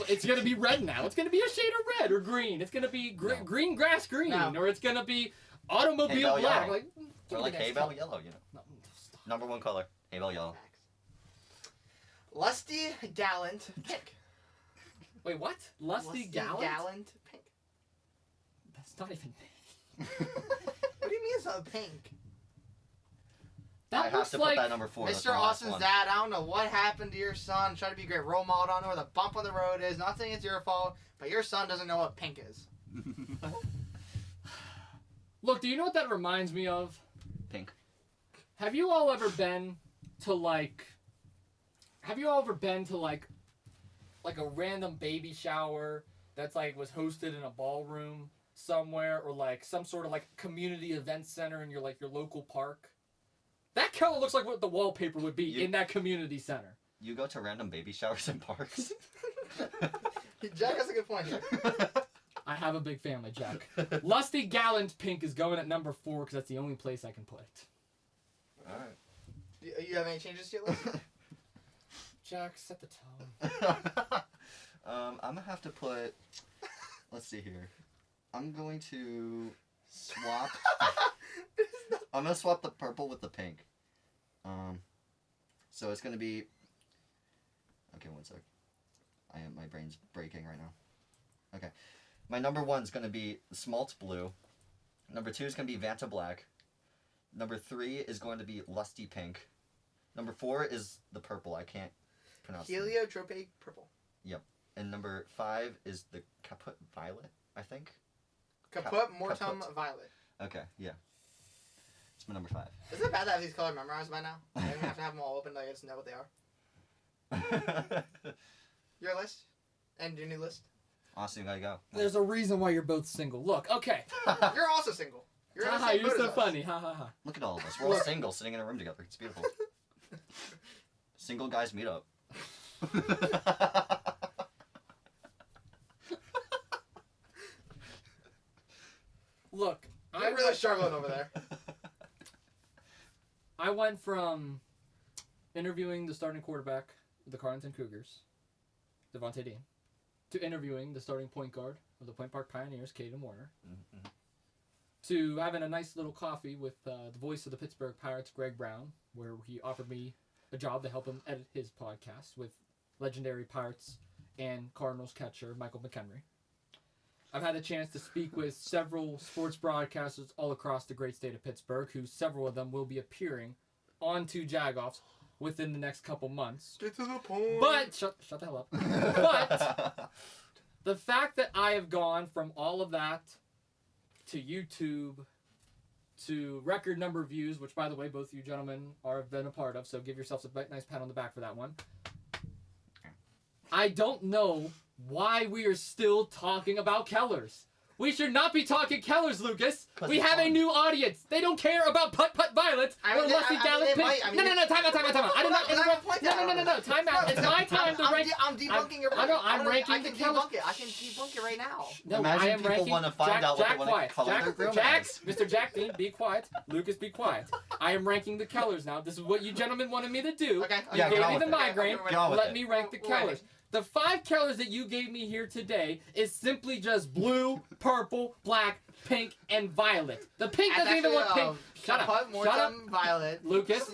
It's gonna be red now. It's gonna be a shade of red or green. It's gonna be No. green grass green, No. or it's gonna be automobile Hay bale black. yellow. Like, Or like hay bale yellow, you know. No, stop. Number 1 color. Hay bale yellow. Lusty Gallant Pink. Wait, what? Lusty gallant? Gallant Pink. That's not even. What do you mean it's not pink? That I have looks to like put that number 4. That's Mr. my last Austin's one. dad, I don't know what happened to your son. Trying to be a great role model. I don't know where the bump on the road is. Not saying it's your fault, but your son doesn't know what pink is. Look, do you know what that reminds me of? Pink. Have you all ever been to like a random baby shower that's like was hosted in a ballroom somewhere, or like some sort of like community event center in your local park? That color looks like what the wallpaper would be in that community center. You go to random baby showers in parks? Jack has a good point here. I have a big family, Jack. Lusty Gallant Pink is going at number 4 because that's the only place I can put it. Alright. You have any changes to your list? Jack, set the tone. I'm gonna have to put. Let's see here. I'm going to swap. I'm gonna swap the purple with the pink. So it's gonna be. Okay, one sec. My brain's breaking right now. Okay, my number 1's gonna be Smalt Blue. Number 2 is gonna be Vanta Black. Number 3 is going to be Lusty Pink. Number 4 is the purple. I can't pronounce it. Heliotrope purple. Yep. And number 5 is the Caput Violet, I think. Caput Mortem Caput. Violet. Okay, yeah. It's my number 5. Isn't it bad to have these colors memorized by now? I don't have to have them all open. I just know what they are. Your list? And your new list? Austin, you gotta go. There's a reason why you're both single. Look, okay. You're also single. You're in the Haha, same you're boat so as us. funny. Ha ha ha. Look at all of us. We're all single, sitting in a room together. It's beautiful. Single guys meet up. Look, I'm really struggling over there. I went from interviewing the starting quarterback of the Cairns and Cougars, Devontae Dean, to interviewing the starting point guard of the Point Park Pioneers, Caden Warner, Mm-hmm. to having a nice little coffee with the voice of the Pittsburgh Pirates, Greg Brown, where he offered me a job to help him edit his podcast with legendary Pirates and Cardinals catcher Michael McHenry. I've had the chance to speak with several sports broadcasters all across the great state of Pittsburgh, who several of them will be appearing on Two Jagoffs within the next couple months. Get to the point. But, shut the hell up. But, the fact that I have gone from all of that to YouTube to record number views, which, by the way, both of you gentlemen have been a part of, so give yourselves a nice pat on the back for that one. I don't know why we are still talking about Kellers. We should not be talking Kellers, Lucas. We have a new audience. They don't care about Putt Putt Violet or Lusty Gallant Pink. No, time out. I did not interrupt. No, time out. It's my time to rank. I'm debunking your point. I know, I'm ranking the Kellers. I can debunk it right now. No, Imagine I am people ranking. want to find out what they want to color their grill as. Mr. Jack Dean, be quiet. Lucas, be quiet. I am ranking the Kellers now. This is what you gentlemen wanted me to do. Okay. Yeah, You get gave on me the with it. migraine. Get on with Let it. me rank the We're ready. Kellers. The 5 Kellers that you gave me here today is simply just blue, purple, black, pink, and violet. The pink doesn't even look pink. Shut up. Violet. Lucas,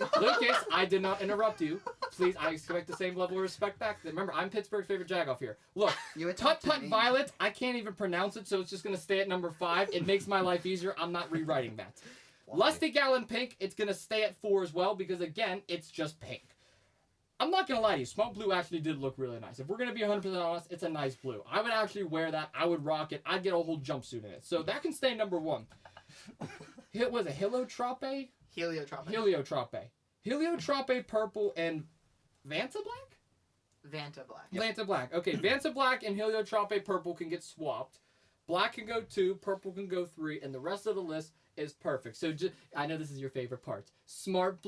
I did not interrupt you. Please, I expect the same level of respect back. Remember, I'm Pittsburgh's favorite Jagoff here. Look, You Putt attacked Putt me. Violet, I can't even pronounce it, so it's just going to stay at number 5. It makes my life easier. I'm not rewriting that. Why? Lusty Gallant Pink, it's going to stay at 4 as well, because again, it's just pink. I'm not going to lie to you, Small Blue actually did look really nice. If we're going to be 100% honest, it's a nice blue. I would actually wear that. I would rock it. I'd get a whole jumpsuit in it. So that can stay number 1. Was it Heliotrope? Heliotrope. Heliotrope purple and Vanta Black? Vanta Black. Yep. Vanta Black. Okay, Vanta Black and Heliotrope purple can get swapped. Black can go 2, purple can go 3, and the rest of the list is perfect. So I know this is your favorite part. Smalt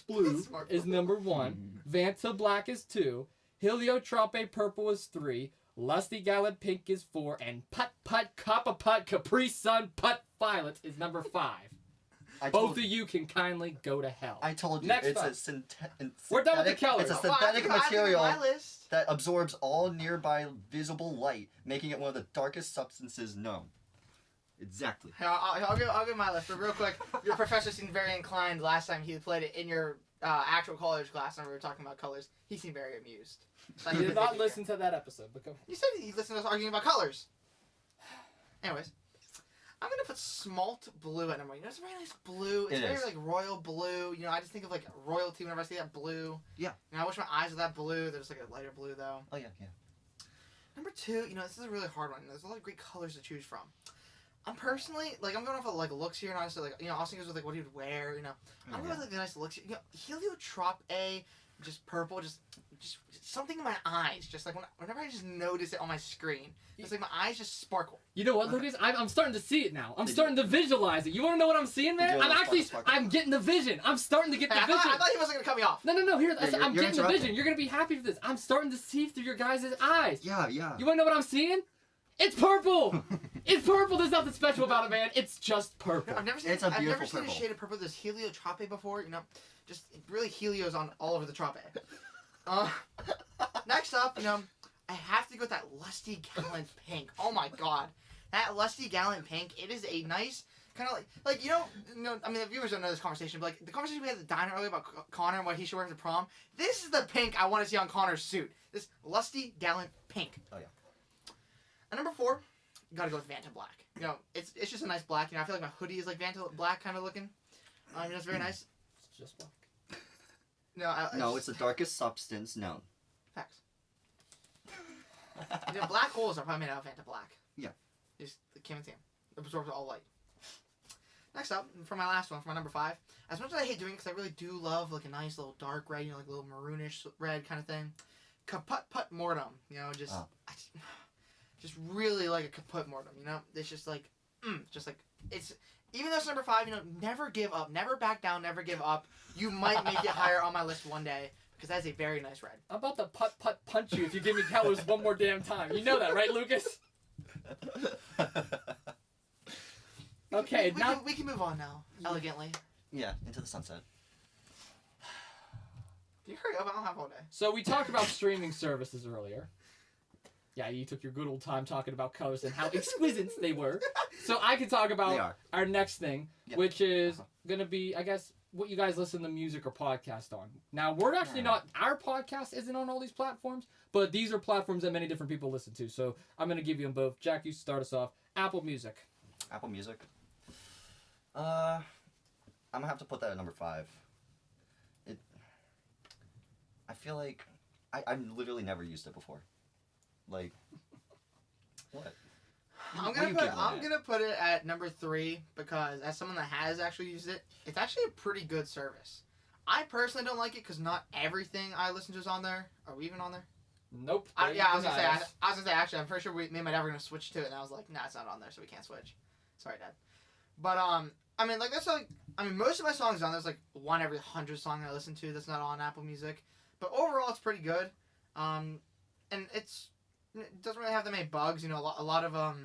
Blue Smart is Blue. number 1. Vanta Black is 2. Heliotrope purple is 3. Lusty Gallant Pink is 4. And Putt Putt Copper Putt Capri Sun Putt Violet is number 5. Both of you can kindly go to hell. I told you, Next it's up. a synthetic. We're done with the Kellers. It's a Well, synthetic I think material my list. that absorbs all nearby visible light, making it one of the darkest substances known. Exactly. Here, I'll give my list, but real quick, your professor seemed very inclined last time he played it in your actual college class when we were talking about colors. He seemed very amused. So I You think did that not you listen to that episode, but go ahead. You said he listened to us arguing about colors. Anyways, I'm gonna put Smalt Blue at number 1. You know, it's a very nice blue. It's It very is. like royal blue. You know, I just think of like royalty whenever I see that blue. Yeah. And I wish my eyes were that blue. They're just like a lighter blue though. Oh yeah. Number 2, you know, this is a really hard one. There's a lot of great colors to choose from. I'm personally like I'm going off of like looks here, and honestly, like Austin goes with like what he would wear. I'm going with like the nice looks. Heliotrope A, just purple, just something in my eyes. Just like whenever I just notice it on my screen, it's like my eyes just sparkle. You know what, Lucas? I'm starting to see it now. I'm starting to visualize it. You want to know what I'm seeing, man? I'm getting the vision. I'm starting to get the vision. I thought he wasn't gonna cut me off. No. Here, I'm you're getting the vision. You're gonna be happy for this. I'm starting to see through your guys' eyes. Yeah. You want to know what I'm seeing? It's purple. It's purple. There's nothing special about it, man. It's just purple. I've never seen a shade of purple that's heliotrope before. Just really helios on all over the trope. Next up, I have to go with that lusty gallant pink. Oh my god, that lusty gallant pink. It is a nice kind of like I mean the viewers don't know this conversation, but like the conversation we had at the diner earlier about Connor and what he should wear for prom. This is the pink I want to see on Connor's suit. This lusty gallant pink. Oh yeah. And number 4, gotta go with Vanta black. It's just a nice black. I feel like my hoodie is like Vanta black kind of looking. It's very nice. It's just black. No, it's the darkest substance known. Facts. Black holes are probably made out of Vanta black. Yeah. Just can't even see them. Absorbs all light. Next up, for my last one, for my number 5, as much as I hate doing it because I really do love like a nice little dark red, like a little maroonish red kind of thing. Kaput Put Mortem. Just really like a kaput mortem, It's just like, it's, even though it's number 5, never give up, never back down, never give up. You might make it higher on my list one day, because that's a very nice red. I'm about to punch you if you give me colors one more damn time. You know that, right, Lucas? Okay, we can move on now, elegantly. Yeah, into the sunset. You hurry up, I don't have all day. So we talked about streaming services earlier. Yeah, you took your good old time talking about colors and how exquisite they were. So I can talk about our next thing, which is going to be, I guess, what you guys listen to music or podcast on. Now, we're actually not, our podcast isn't on all these platforms, but these are platforms that many different people listen to. So I'm going to give you them both. Jack, you start us off. Apple Music. Apple Music? I'm going to have to put that at number 5. I feel like I've literally never used it before. Like, what? I'm gonna put it at number 3 because as someone that has actually used it, it's actually a pretty good service. I personally don't like it because not everything I listen to is on there. Are we even on there? Nope. I was gonna say actually I'm pretty sure me and my dad were gonna switch to it, and I was like, nah, it's not on there, so we can't switch. Sorry, Dad. But I mean, like most of my songs on there's like one every 100 song I listen to that's not on Apple Music, but overall it's pretty good. And it doesn't really have that many bugs. A lot of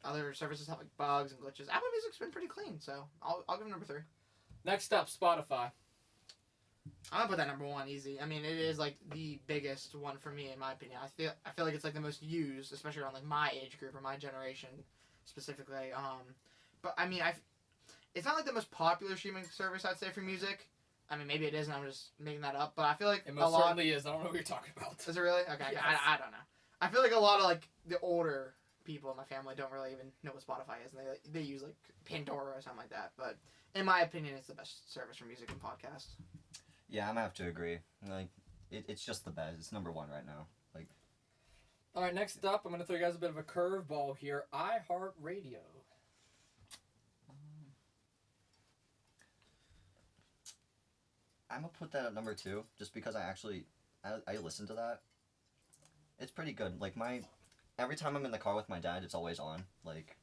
other services have like bugs and glitches. Apple Music's been pretty clean, so I'll give it number 3. Next up, Spotify. I'm gonna put that number 1 easy. I mean, it is like the biggest one for me in my opinion. I feel like it's like the most used, especially around like my age group or my generation specifically. But I mean, it's not like the most popular streaming service I'd say for music. I mean, maybe it is, and I'm just making that up. But I feel like it most certainly is. I don't know what you're talking about. Is it really? Okay, Yes. I don't know. I feel like a lot of like the older people in my family don't really even know what Spotify is, and they use like Pandora or something like that. But in my opinion, it's the best service for music and podcasts. Yeah, I'm gonna have to agree. Like, it's just the best. It's number 1 right now. Like. All right, next up, I'm gonna throw you guys a bit of a curveball here. iHeartRadio. I'm gonna put that at number 2, just because I listen to that. It's pretty good. Like every time I'm in the car with my dad, it's always on. Like,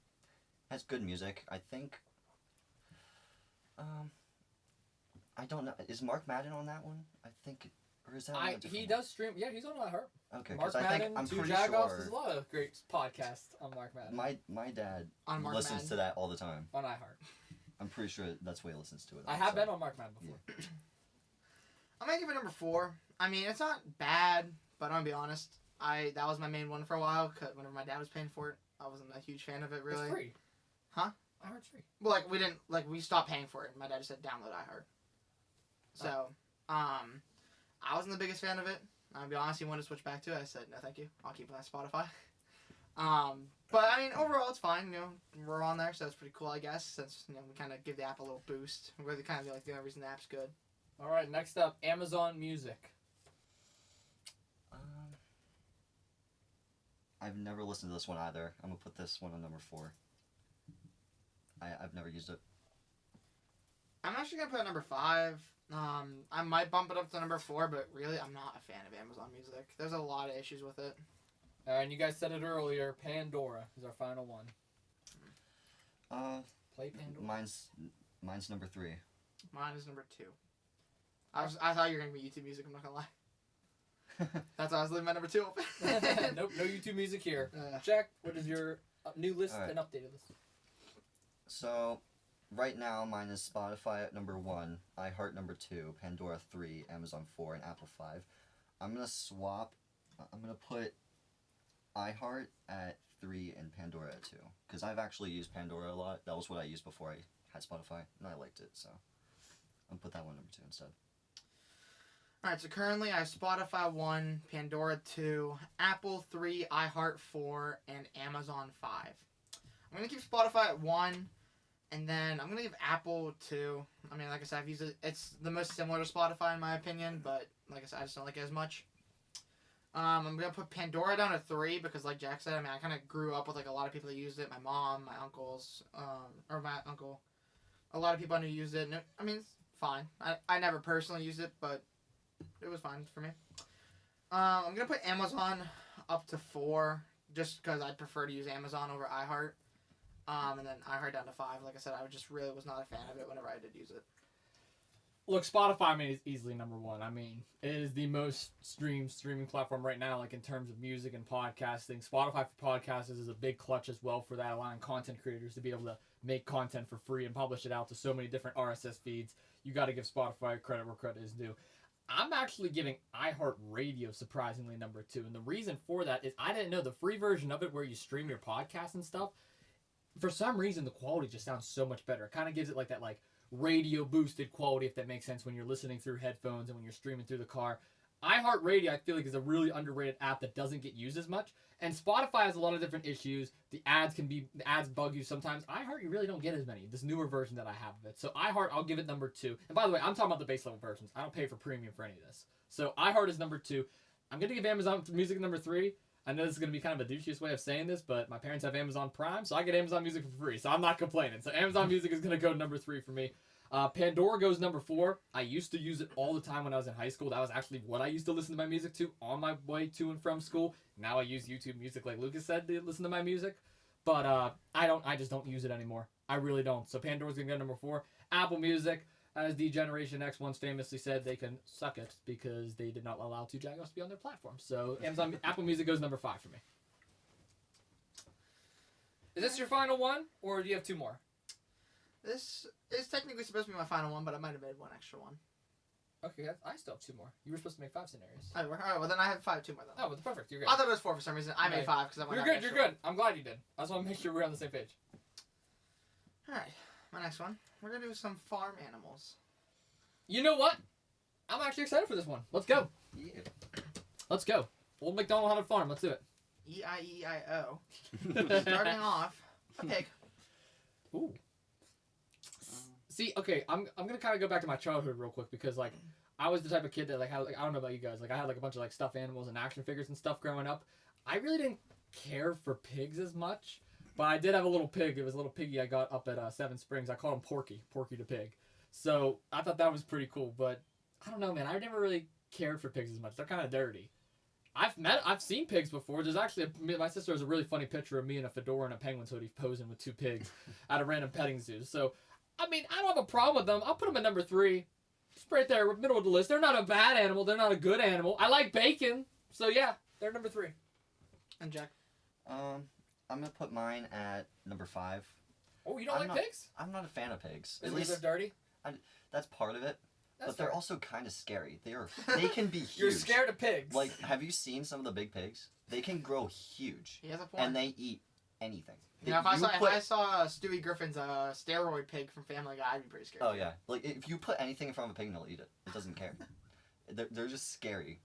has good music. I think. I don't know. Is Mark Madden on that one? I think, or is that? He does stream. Yeah, he's on iHeart. Okay, Mark I Madden, think I'm Two pretty Jagoffs. sure. There's a lot of great podcasts on Mark Madden. My dad On Mark listens Madden. to that all the time. On iHeart. I'm pretty sure that's why he listens to it. I have been on Mark Madden before. Yeah. I'm gonna give it number 4. I mean, it's not bad, but I'm gonna be honest. That was my main one for a while, because whenever my dad was paying for it, I wasn't a huge fan of it, really. It's free. Huh? iHeart's free. Well, we stopped paying for it, and my dad just said download iHeart. So, I wasn't the biggest fan of it. I'll be honest, he wanted to switch back to it. I said, no thank you, I'll keep it on Spotify. But I mean, overall, it's fine, we're on there, so it's pretty cool, I guess, since, we kind of give the app a little boost. We're really kind of like the only reason the app's good. All right, next up, Amazon Music. I've never listened to this one either. I'm gonna put this one on number 4. I've never used it. I'm actually gonna put it at number 5. I might bump it up to number 4, but really, I'm not a fan of Amazon Music. There's a lot of issues with it. And you guys said it earlier. Pandora is our final one. Play Pandora. Mine's number 3. Mine is number 2. I thought you were gonna be YouTube Music. I'm not gonna lie. That's why I was leaving my number 2 open. Nope, no YouTube Music here. Jack, what is your new list and updated list? So, right now mine is Spotify at number 1, iHeart number 2, Pandora 3, Amazon 4, and Apple 5. I'm gonna swap. I'm gonna put iHeart at 3 and Pandora at 2, because I've actually used Pandora a lot. That was what I used before I had Spotify, and I liked it, so I'm gonna put that one number 2 instead. Alright, so currently I have Spotify 1, Pandora 2, Apple 3, iHeart 4, and Amazon 5. I'm going to keep Spotify at 1, and then I'm going to give Apple 2. I mean, like I said, I've used it. It's the most similar to Spotify in my opinion, but like I said, I just don't like it as much. I'm going to put Pandora down to 3 because like Jack said, I mean, I kind of grew up with like a lot of people that used it. My mom, my uncles, or my uncle. A lot of people I knew used it, and I mean, it's fine. I never personally used it, but it was fine for me. I'm going to put Amazon up to 4 just because I prefer to use Amazon over iHeart. And then iHeart down to 5. Like I said, I just really was not a fan of it whenever I did use it. Look, Spotify, I mean, is easily number 1. I mean, it is the most streaming platform right now, like in terms of music and podcasting. Spotify for podcasts is a big clutch as well for that, allowing content creators to be able to make content for free and publish it out to so many different RSS feeds. You got to give Spotify credit where credit is due. I'm actually giving iHeartRadio surprisingly number 2, and the reason for that is I didn't know the free version of it where you stream your podcast and stuff. For some reason, the quality just sounds so much better. It kind of gives it like that like radio boosted quality, if that makes sense, when you're listening through headphones and when you're streaming through the car. iHeartRadio, I feel like, is a really underrated app that doesn't get used as much. And Spotify has a lot of different issues. The ads bug you sometimes. iHeart, you really don't get as many. This newer version that I have of it. So iHeart, I'll give it number 2. And by the way, I'm talking about the base level versions. I don't pay for premium for any of this. So iHeart is number 2. I'm going to give Amazon Music number 3. I know this is going to be kind of a douchiest way of saying this, but my parents have Amazon Prime, so I get Amazon Music for free. So I'm not complaining. So Amazon Music is going to go number 3 for me. Pandora goes number 4. I used to use it all the time when I was in high school. That was actually what I used to listen to my music to on my way to and from school. Now I use YouTube Music, like Lucas said, to listen to my music. But I just don't use it anymore. I really don't. So Pandora's going to go number 4. Apple Music, as the Generation X ones famously said, they can suck it because they did not allow 2 Jaguars to be on their platform. So Apple Music goes number 5 for me. Is this your final one, or do you have 2 more? This is technically supposed to be my final one, but I might have made one extra one. Okay, I still have 2 more. You were supposed to make 5 scenarios. All right, well then I have 2 more then. Oh, well, perfect. You're good. I thought it was 4 for some reason. I made 5 because I went. You're good. You're good. I'm glad you did. I just want to make sure we're on the same page. All right, my next one. We're gonna do some farm animals. You know what? I'm actually excited for this one. Let's go. Yeah. Let's go. Old MacDonald had a farm. Let's do it. E-I-E-I-O. Starting off, a pig. Ooh. See, okay, I'm gonna kind of go back to my childhood real quick because like I was the type of kid that like had like I don't know about you guys, like I had like a bunch of like stuffed animals and action figures and stuff growing up. I really didn't care for pigs as much, but I did have a little pig. It was a little piggy I got up at Seven Springs. I called him Porky the pig. So I thought that was pretty cool, but I don't know, man. I never really cared for pigs as much. They're kind of dirty. I've seen pigs before. There's actually my sister has a really funny picture of me in a fedora and a penguin's hoodie posing with 2 pigs at a random petting zoo. So. I mean, I don't have a problem with them. I'll put them at number 3. Just right there, middle of the list. They're not a bad animal. They're not a good animal. I like bacon. So, yeah, they're number 3. And Jack? I'm going to put mine at number 5. Oh, you don't like pigs? I'm not a fan of pigs. At least they're dirty? That's part of it. But they're also kind of scary. They can be huge. You're scared of pigs. Like, have you seen some of the big pigs? They can grow huge. He has a point. And they eat anything. Yeah, if I saw Stewie Griffin's steroid pig from Family Guy, I'd be pretty scared. Oh, yeah. Like, if you put anything in front of a pig, they'll eat it. It doesn't care. They're just scary.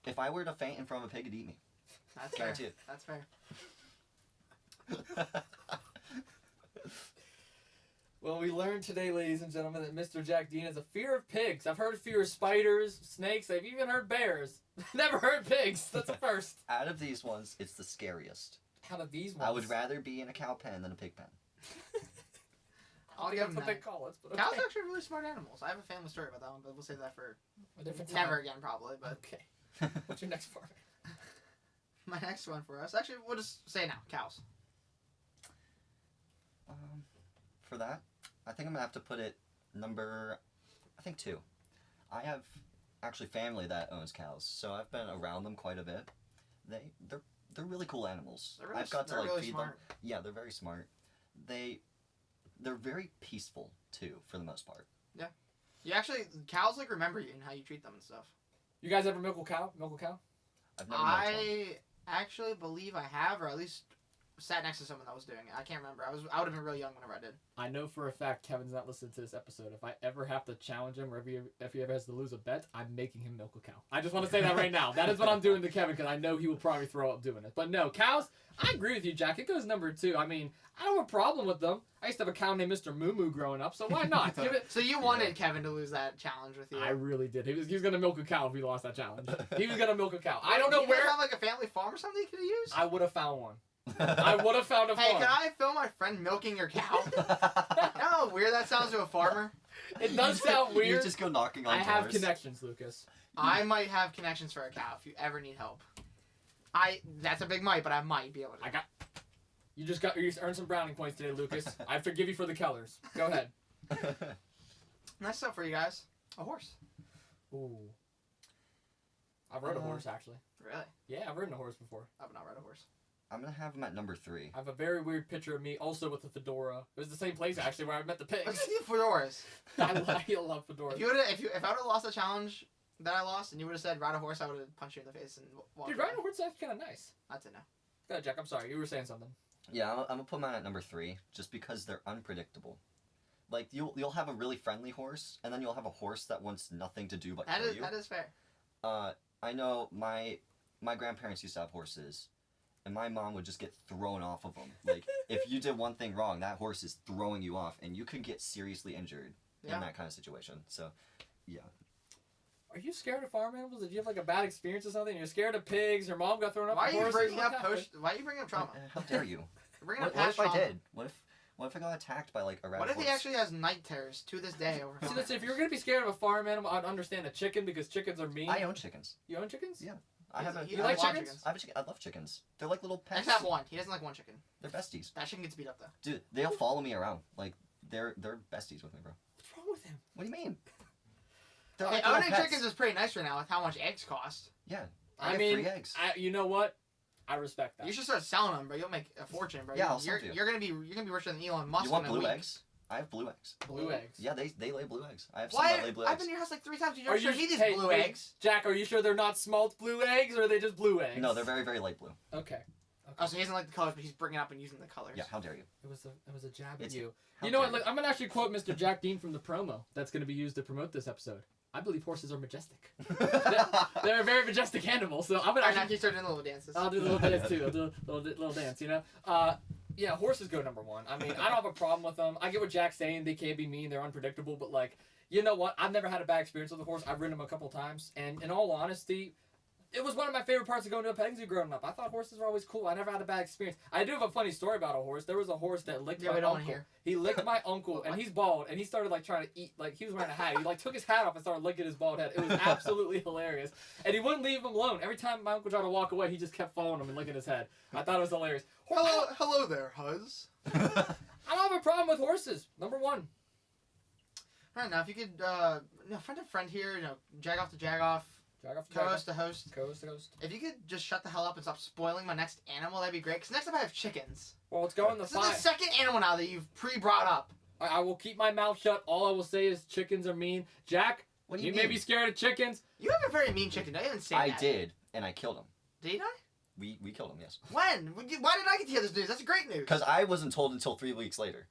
If I were to faint in front of a pig, it'd eat me. That's guaranteed. Fair. That's fair. Well, we learned today, ladies and gentlemen, that Mr. Jack Dean has a fear of pigs. I've heard fear of spiders, snakes. I've even heard bears. Never heard pigs. That's a first. Out of these ones, it's the scariest. Out of these ones? I would rather be in a cow pen than a pig pen. I'll think give that's him what they that. call it. But Cows okay. are actually really smart animals. I have a family story about that one, but we'll save that for A different never time. again, probably. But Okay. What's your next farm? my next one for us, actually, we'll just say now, cows. For that, I think I'm gonna have to put it number, I think 2. I have actually family that owns cows, so I've been around them quite a bit. They're really cool animals. They're really, I've got to they're like really feed smart. them. Yeah, they're very smart. They're very peaceful too, for the most part. You actually, cows like remember you and how you treat them and stuff. You guys ever milk a cow? Milk a cow? I've never met one. I actually believe I have, or at least sat next to someone that was doing it. I can't remember. I would have been really young whenever I did. I know for a fact Kevin's not listening to this episode. If I ever have to challenge him, or if he ever has to lose a bet, I'm making him milk a cow. I just want to say that right now. That is what I'm doing to Kevin, because I know he will probably throw up doing it. But no, cows, I agree with you, Jack. It goes number 2. I mean, I don't have a problem with them. I used to have a cow named Mr. Moo Moo growing up, so why not? Give it. So you wanted Kevin to lose that challenge with you. I really did. He was gonna milk a cow if he lost that challenge. He was gonna milk a cow. I don't know Do you guys where. have like a family farm or something you could have used? I would have found one. I would have found a Hey, farm. can I film my friend milking your cow? You know how weird that sounds to a farmer? It does sound You weird. just go knocking on I have doors. connections, Lucas. I might have connections for a cow if you ever need help. That's a big might, but I might be able to. You earned some brownie points today, Lucas. I forgive you for the colors. Go ahead. Next up for you guys, a horse. Ooh. I've rode a horse, actually. Really? Yeah, I've ridden a horse before. I've not ride a horse. I'm gonna have him at number 3. I have a very weird picture of me, also with a fedora. It was the same place, actually, where I met the Let's pigs. do fedoras. I love fedoras. If I would have lost the challenge that I lost, and you would have said ride a horse, I would have punched you in the face and walked. Dude, away. riding a horse is actually kind of nice. That's it now. Go ahead, Jack. I'm sorry. You were saying something. Yeah, I'm gonna put mine at number 3, just because they're unpredictable. Like you'll have a really friendly horse, and then you'll have a horse that wants nothing to do but kill you. That is fair. I know my grandparents used to have horses, and my mom would just get thrown off of them. Like if you did one thing wrong, that horse is throwing you off, and you could get seriously injured in that kind of situation. So, yeah. Are you scared of farm animals? Did you have like a bad experience or something? You're scared of pigs? Your mom got thrown off Why a are you horse? bringing What up happened? Why are you bringing up trauma? How dare you? You're bringing What up past if I trauma. did? What if I got attacked by like a rabbit What if horse? he actually has night terrors to this day over? See, farm that's, if you're gonna be scared of a farm animal, I'd understand a chicken because chickens are mean. I own chickens. You own chickens? Yeah. I have a. You You I like have a- chickens? I have a chicken. I love chickens. They're like little pets. Except one. He doesn't like one chicken. They're besties. That chicken gets beat up though. Dude, they'll follow me around. Like they're besties with me, bro. What's wrong with him? What do you mean? They're Hey, like little owning pets. chickens is pretty nice right now with how much eggs cost. Yeah. I get mean, free eggs. you know what? I respect that. You should start selling them, bro. You'll make a fortune, bro. Yeah, I'll sell to you. You're gonna be richer than Elon Musk. You want in a blue week. eggs? I have blue eggs. Blue eggs. Yeah, they lay blue eggs. I have some that lay Why? blue I've eggs. been to your house like 3 times. You Are never showed me these hey, blue hey, eggs. Jack, are you sure they're not smalt blue eggs or are they just blue eggs? No, they're very, very light blue. Okay. Oh, so he doesn't like the colors, but he's bringing up and using the colors. Yeah, how dare you? It was a jab at It's- you. How You know what? dare Look, I'm gonna actually quote Mr. Jack Dean from the promo that's gonna be used to promote this episode. I believe horses are majestic. They're a very majestic animal, so I'm gonna Alright, now actually. he started doing little dances. I'll do the little dance too. I'll do a little dance, you know. Yeah, horses go number 1. I mean, I don't have a problem with them. I get what Jack's saying. They can be mean. They're unpredictable. But like, you know what? I've never had a bad experience with a horse. I've ridden them a couple times, and in all honesty, it was one of my favorite parts of going to a petting zoo growing up. I thought horses were always cool. I never had a bad experience. I do have a funny story about a horse. There was a horse that licked Yeah, my we don't wanna uncle. hear. He licked my uncle, and he's bald, and he started like trying to eat. Like he was wearing a hat. He like took his hat off and started licking his bald head. It was absolutely hilarious, and he wouldn't leave him alone. Every time my uncle tried to walk away, he just kept following him and licking his head. I thought it was hilarious. Hello there, Huz. I don't have a problem with horses. Number 1. Alright, now if you could, friend to friend here, jag off to jag off, Drag off the co-host to host. Coast to coast. If you could just shut the hell up and stop spoiling my next animal, that'd be great. Because next up I have chickens. Well, it's going the This is the 5. second animal now that you've pre-brought up. I will keep my mouth shut. All I will say is chickens are mean. Jack, What do you you may mean? be scared of chickens. You have a very mean chicken. Don't even say I that. did, and I killed him. Did you? We killed him, yes. When? Why did I get to hear this news? That's great news. Because I wasn't told until 3 weeks later.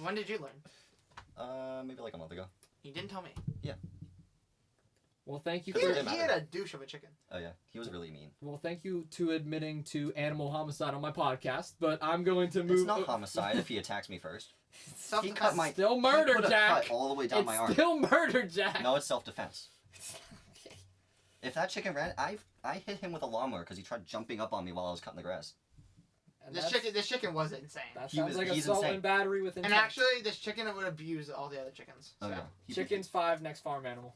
When did you learn? Maybe like a month ago. You didn't tell me. Well, thank you He, for. didn't he matter. had a douche of a chicken. Oh yeah, he was really mean. Well, thank you to admitting to animal homicide on my podcast. But I'm going to move. It's not homicide if he attacks me first. He cut Self-defense. my Still he murder, put a Jack. cut all the way down It's my arm. still murder, Jack. No, it's self-defense. Okay. If that chicken ran, I hit him with a lawnmower because he tried jumping up on me while I was cutting the grass. And This chicken was insane. That He sounds was- like he's assault insane. and battery with And intent. actually, this chicken would abuse all the other chickens. So. Oh yeah. Chicken's 5, next farm animal.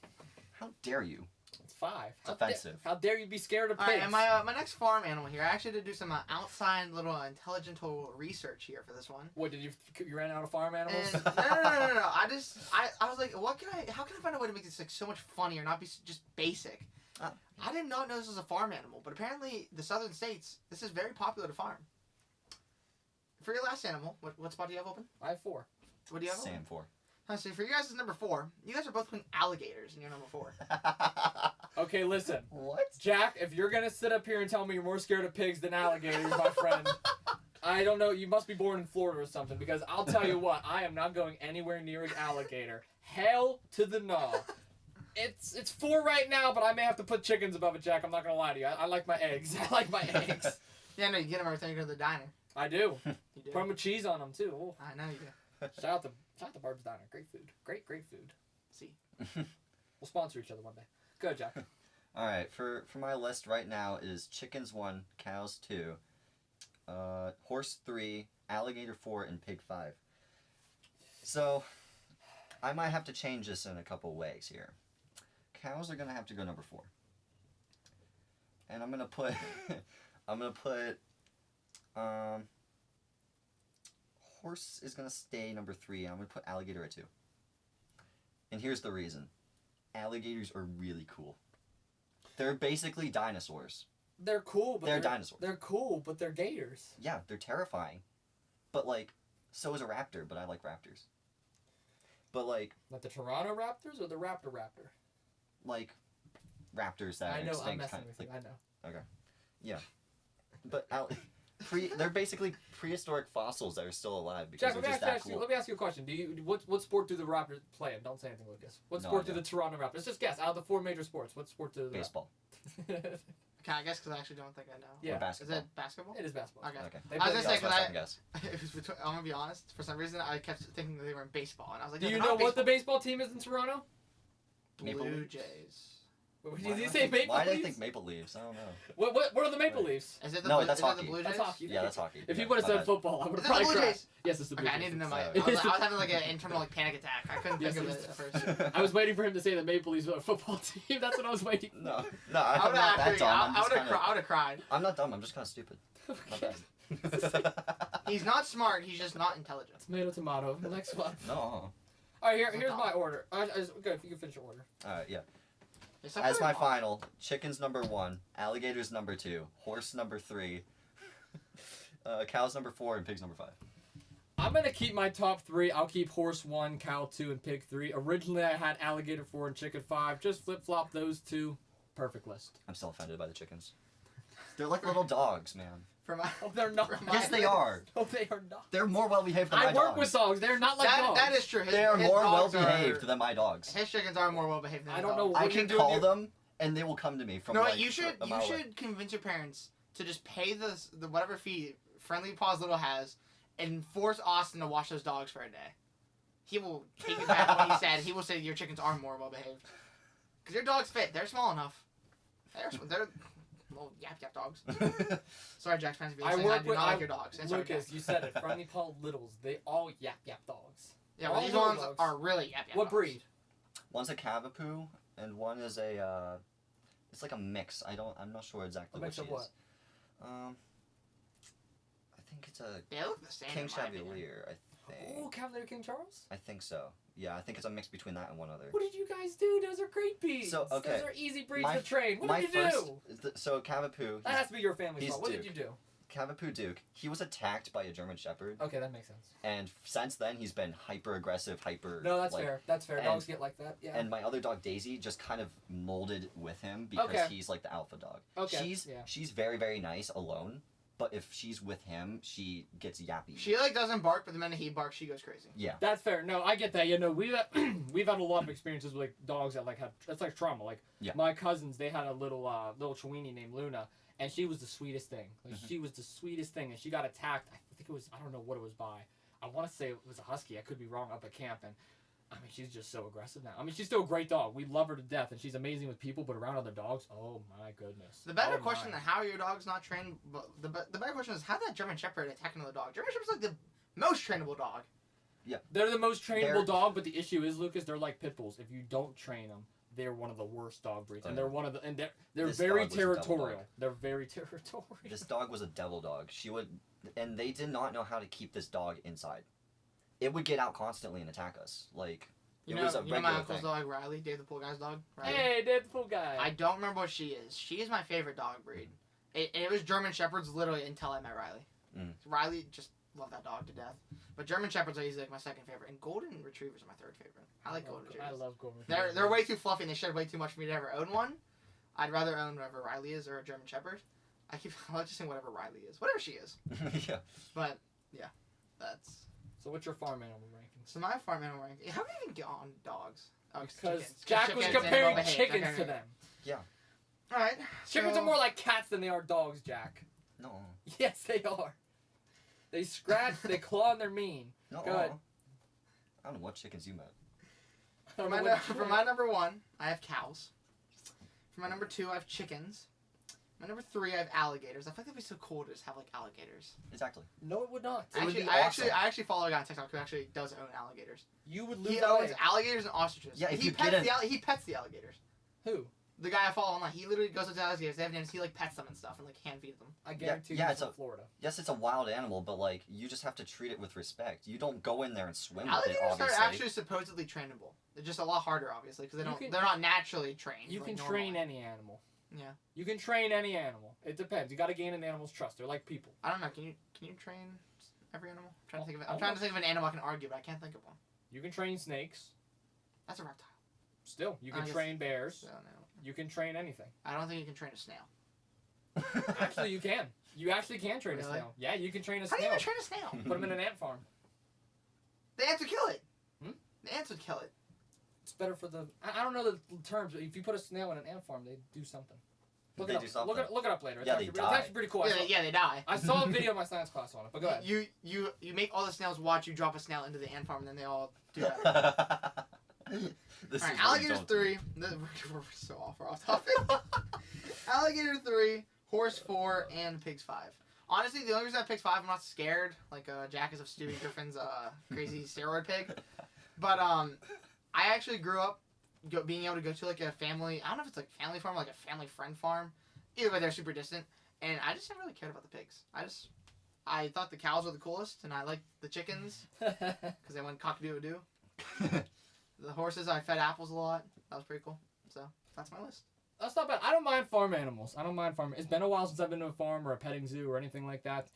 How dare you? It's 5. It's offensive. How dare you be scared of All pigs? right, and my next farm animal here, I actually did do some outside little intelligent research here for this one. What, you ran out of farm animals? And, no. I was like, how can I find a way to make this like so much funnier, not be just basic? I did not know this was a farm animal, but apparently the southern states, this is very popular to farm. For your last animal, what spot do you have open? I have 4. What do you have open? Sam 4. So for you guys, it's number 4. You guys are both putting alligators in your number 4. Okay, listen. What? Jack, if you're gonna sit up here and tell me you're more scared of pigs than alligators, my friend, I don't know. You must be born in Florida or something, because I'll tell you what, I am not going anywhere near an alligator. Hell to the no. It's 4 right now, but I may have to put chickens above it, Jack. I'm not gonna lie to you. I like my eggs. I like my eggs. Yeah, no, you get them every time you go to the diner. I do. You do. Put them with cheese on them too. Oh. I know you do. Shout out to Barb's Diner. Great food. Great food. See. We'll sponsor each other one day. Go, Jack. All right, for my list right now is chickens 1, cows 2, horse 3, alligator 4, and pig 5. So, I might have to change this in a couple ways here. Cows are gonna have to go number 4, and I'm gonna put horse is gonna stay number 3, and I'm gonna put alligator at 2. And here's the reason: alligators are really cool. They're basically dinosaurs. They're cool, but They're dinosaurs. They're cool, but they're gators. Yeah, they're terrifying. But, like, so is a raptor, but I like raptors. But, like... Like the Toronto Raptors or the Raptor? Like, raptors that I are know, extinct. I'm messing kind with of, you, like, I know. Okay. Yeah. But, they're basically prehistoric fossils that are still alive because Jack, they're let just me, that ask you, cool. let me ask you a question. What sport do the Raptors play in? Don't say anything, Lucas. What No sport do idea. the Toronto Raptors... Just guess. Out of the 4 major sports, what sport do the... Baseball. Okay, I guess because I actually don't think I know. Yeah. Or Is basketball. it basketball? It is basketball. Okay. Okay. They I was play gonna the- say, That's my 'cause second guess. It was between, I'm gonna be honest. For some reason, I kept thinking that they were in baseball, and I was like, Do no, you they're know not what the baseball. baseball team is in Toronto? Maple Blue Leafs? Jays. Did you say Maple Why did I Leafs? think Maple Leafs? I don't know. What are the Maple Right. Leafs? Is it the No, Blue, that's is it hockey. the Blue Jays? That's hockey. Yeah, that's hockey. If Yeah, you would have my said bad. football, I would Is have it the probably Blue cried. Jays? Yes, it's the Blue Okay, I Jays. needed to know. Sorry. I was having like an internal like panic attack. I couldn't Yes, think of it it is. at first. I was waiting for him to say the Maple Leafs were a football team. That's what I was waiting for. No, I I'm would not have that actually, dumb. I would have cried. I'm not dumb. I'm just kind of stupid. My Okay. bad. He's not smart. He's just not intelligent. Tomato. The next one. No. All right, here's my order. Good, if you can finish your order. Alright, yeah. Except As for my mom. final, chickens number 1, alligators number 2, horse number 3, cows number 4, and pigs number 5. I'm gonna keep my top 3. I'll keep horse 1, cow 2, and pig 3. Originally, I had alligator 4 and chicken 5. Just flip flop those 2. Perfect list. I'm still offended by the chickens. They're like little dogs, man. For my, Oh, they're not. For my- Yes, they are. Oh, they are not. They're more well behaved than my I dogs. work with dogs. They're not like dogs. that is true. His, They are his more well dogs behaved are- than my dogs. His chickens are more well behaved than I his don't know dogs. what I you're can doing call here. them, and they will come to me from No, like you should a mile away. convince your parents to just pay the whatever fee Friendly Paws Little has, and force Austin to watch those dogs for a day. He will take it back what he said. He will say your chickens are more well behaved. Because your dogs fit. They're small enough. They're little yap dogs. Sorry, Jack's fans, if you're I listening, I work do with not like your dogs. And sorry, Lucas. Jack. You said it. Friendly Paul Littles. They all yap dogs. Yeah, all well, these little ones dogs. are really yap What dogs. breed? One's a Cavapoo, and one is a. It's like a mix. I'm not sure exactly A what mix she of is. what? I think it's a They look the same. King in my opinion. Chevalier. I Oh, think. Cavalier King Charles. I think so. Yeah, I think it's a mix between that and one other. What did you guys do? Those are great breeds. So, okay. Those are easy breeds My- to train. What My did you first, do? So Cavapoo. That has to be your family's he's fault. What Duke. did you do? Cavapoo Duke. He was attacked by a German Shepherd, Okay, that makes sense. and since then he's been hyper aggressive, hyper. No, that's like, fair. That's fair. and- Dogs get like that. Yeah. And my other dog Daisy just kind of molded with him because Okay. he's like the alpha dog. Okay, yeah. She's very very nice alone, but if she's with him, she gets yappy. She like doesn't bark, but the minute he barks, she goes crazy. Yeah. That's fair. No, I get that. You know, we've we've had a lot of experiences with like dogs that like have that's like trauma. Like Yeah. my cousins, they had a little Chiweenie named Luna, and she was the sweetest thing. Like Mhm. she was the sweetest thing, and she got attacked. I think it was I don't know what it was by. I want to say it was a husky. I could be wrong up at camp, and I mean, she's just so aggressive now. I mean, she's still a great dog. We love her to death, and she's amazing with people, but around other dogs, oh my goodness. The better Oh, question my. than how are your dogs not trained, but the better question is how did that German Shepherd attack another dog? German Shepherd's like the most trainable dog. They're the most trainable They're- dog, but the issue is, Lucas, they're like pit bulls. If you don't train them, they're one of the worst dog breeds, and Oh, they're yeah. one of the and they're This very dog was a devil territorial. dog. They're very territorial. This dog was a devil dog. She would, and they did not know how to keep this dog inside. It would get out constantly and attack us. Like You it know, was a you know regular my uncle's thing. dog, Riley, Dave the Pool Guy's dog? Riley? Hey, Deadpool guy. I don't remember what she is. She is my favorite dog breed. It was German Shepherds literally until I met Riley. Mm. Riley, just love that dog to death. But German Shepherds are easily like my second favorite. And Golden Retrievers are my third favorite. I like Golden I Retrievers. love Golden They're Retrievers. way too fluffy and they shed way too much for me to ever own one. I'd rather own whatever Riley is or a German Shepherd. I'll just say whatever Riley is. Whatever she is. Yeah. But, yeah. That's... So what's your farm animal rankings? So my farm animal rank... How do you even get on dogs? Oh, Because chickens. Jack was Chickens and comparing well-behaved. chickens Okay. to them. Alright. Chickens so- are more like cats than they are dogs, Jack. No. Yes, they are. They scratch, they claw, and they're mean. No. Good. I don't know what chickens you met. I don't For know my, what for my number 1, I have cows. For my number 2, I have chickens. My number 3, I have alligators. I feel like that'd be so cool to just have like alligators. Exactly. No, it would not. It would be I awesome. actually follow a guy on TikTok who actually does own alligators. You would lose He that owns way. alligators and ostriches. Yeah, if he you pets get he pets the alligators. Who? The guy I follow online, he literally goes up to alligators. They have names. He like pets them and stuff and like hand feeds them. I guarantee yeah, you it's from a- Florida. Yes, it's a wild animal, but like you just have to treat it with respect. You don't go in there and swim with it. Alligators Obviously. are actually supposedly trainable. They're just a lot harder, obviously, because they're not naturally trained. You like can normally. train any animal. Yeah. You can train any animal. It depends. You got to gain an animal's trust. They're like people. I don't know. Can you train every animal? I'm trying to think of it. I'm Almost. trying to think of an animal I can argue, but I can't think of one. You can train snakes. That's a reptile. Still, you I can guess- train bears. So, no. You can train anything. I don't think you can train a snail. Actually, you can. You actually can train a Really? snail. Yeah, you can train a How do you snail. even train a snail? Put them in an ant farm. The ants would kill it. Hmm? The ants would kill it. It's better for the. I don't know the terms, but if you put a snail in an ant farm, they do something. Look They it up. do something. Look it up later. It's Yeah, actually, they it's die. actually pretty cool. Yeah, they die. I saw a video in my science class on it, but go ahead. You make all the snails watch you drop a snail into the ant farm, and then they all do that. This Alright, is what you alligators don't do. 3. We're so off topic. Alligator 3, horse 4, and pigs 5. Honestly, the only reason I picked 5, I'm not scared. Like Jack is of Stewie Griffin's crazy steroid pig. But I actually grew up being able to go to like a family. I don't know if it's like family farm, or like a family friend farm. Either way, they're super distant, and I just never really cared about the pigs. I thought the cows were the coolest, and I liked the chickens because they went cock-a-doodle-doo. The horses, I fed apples a lot. That was pretty cool. So, that's my list. That's not bad. I don't mind farm animals. It's been a while since I've been to a farm or a petting zoo or anything like that.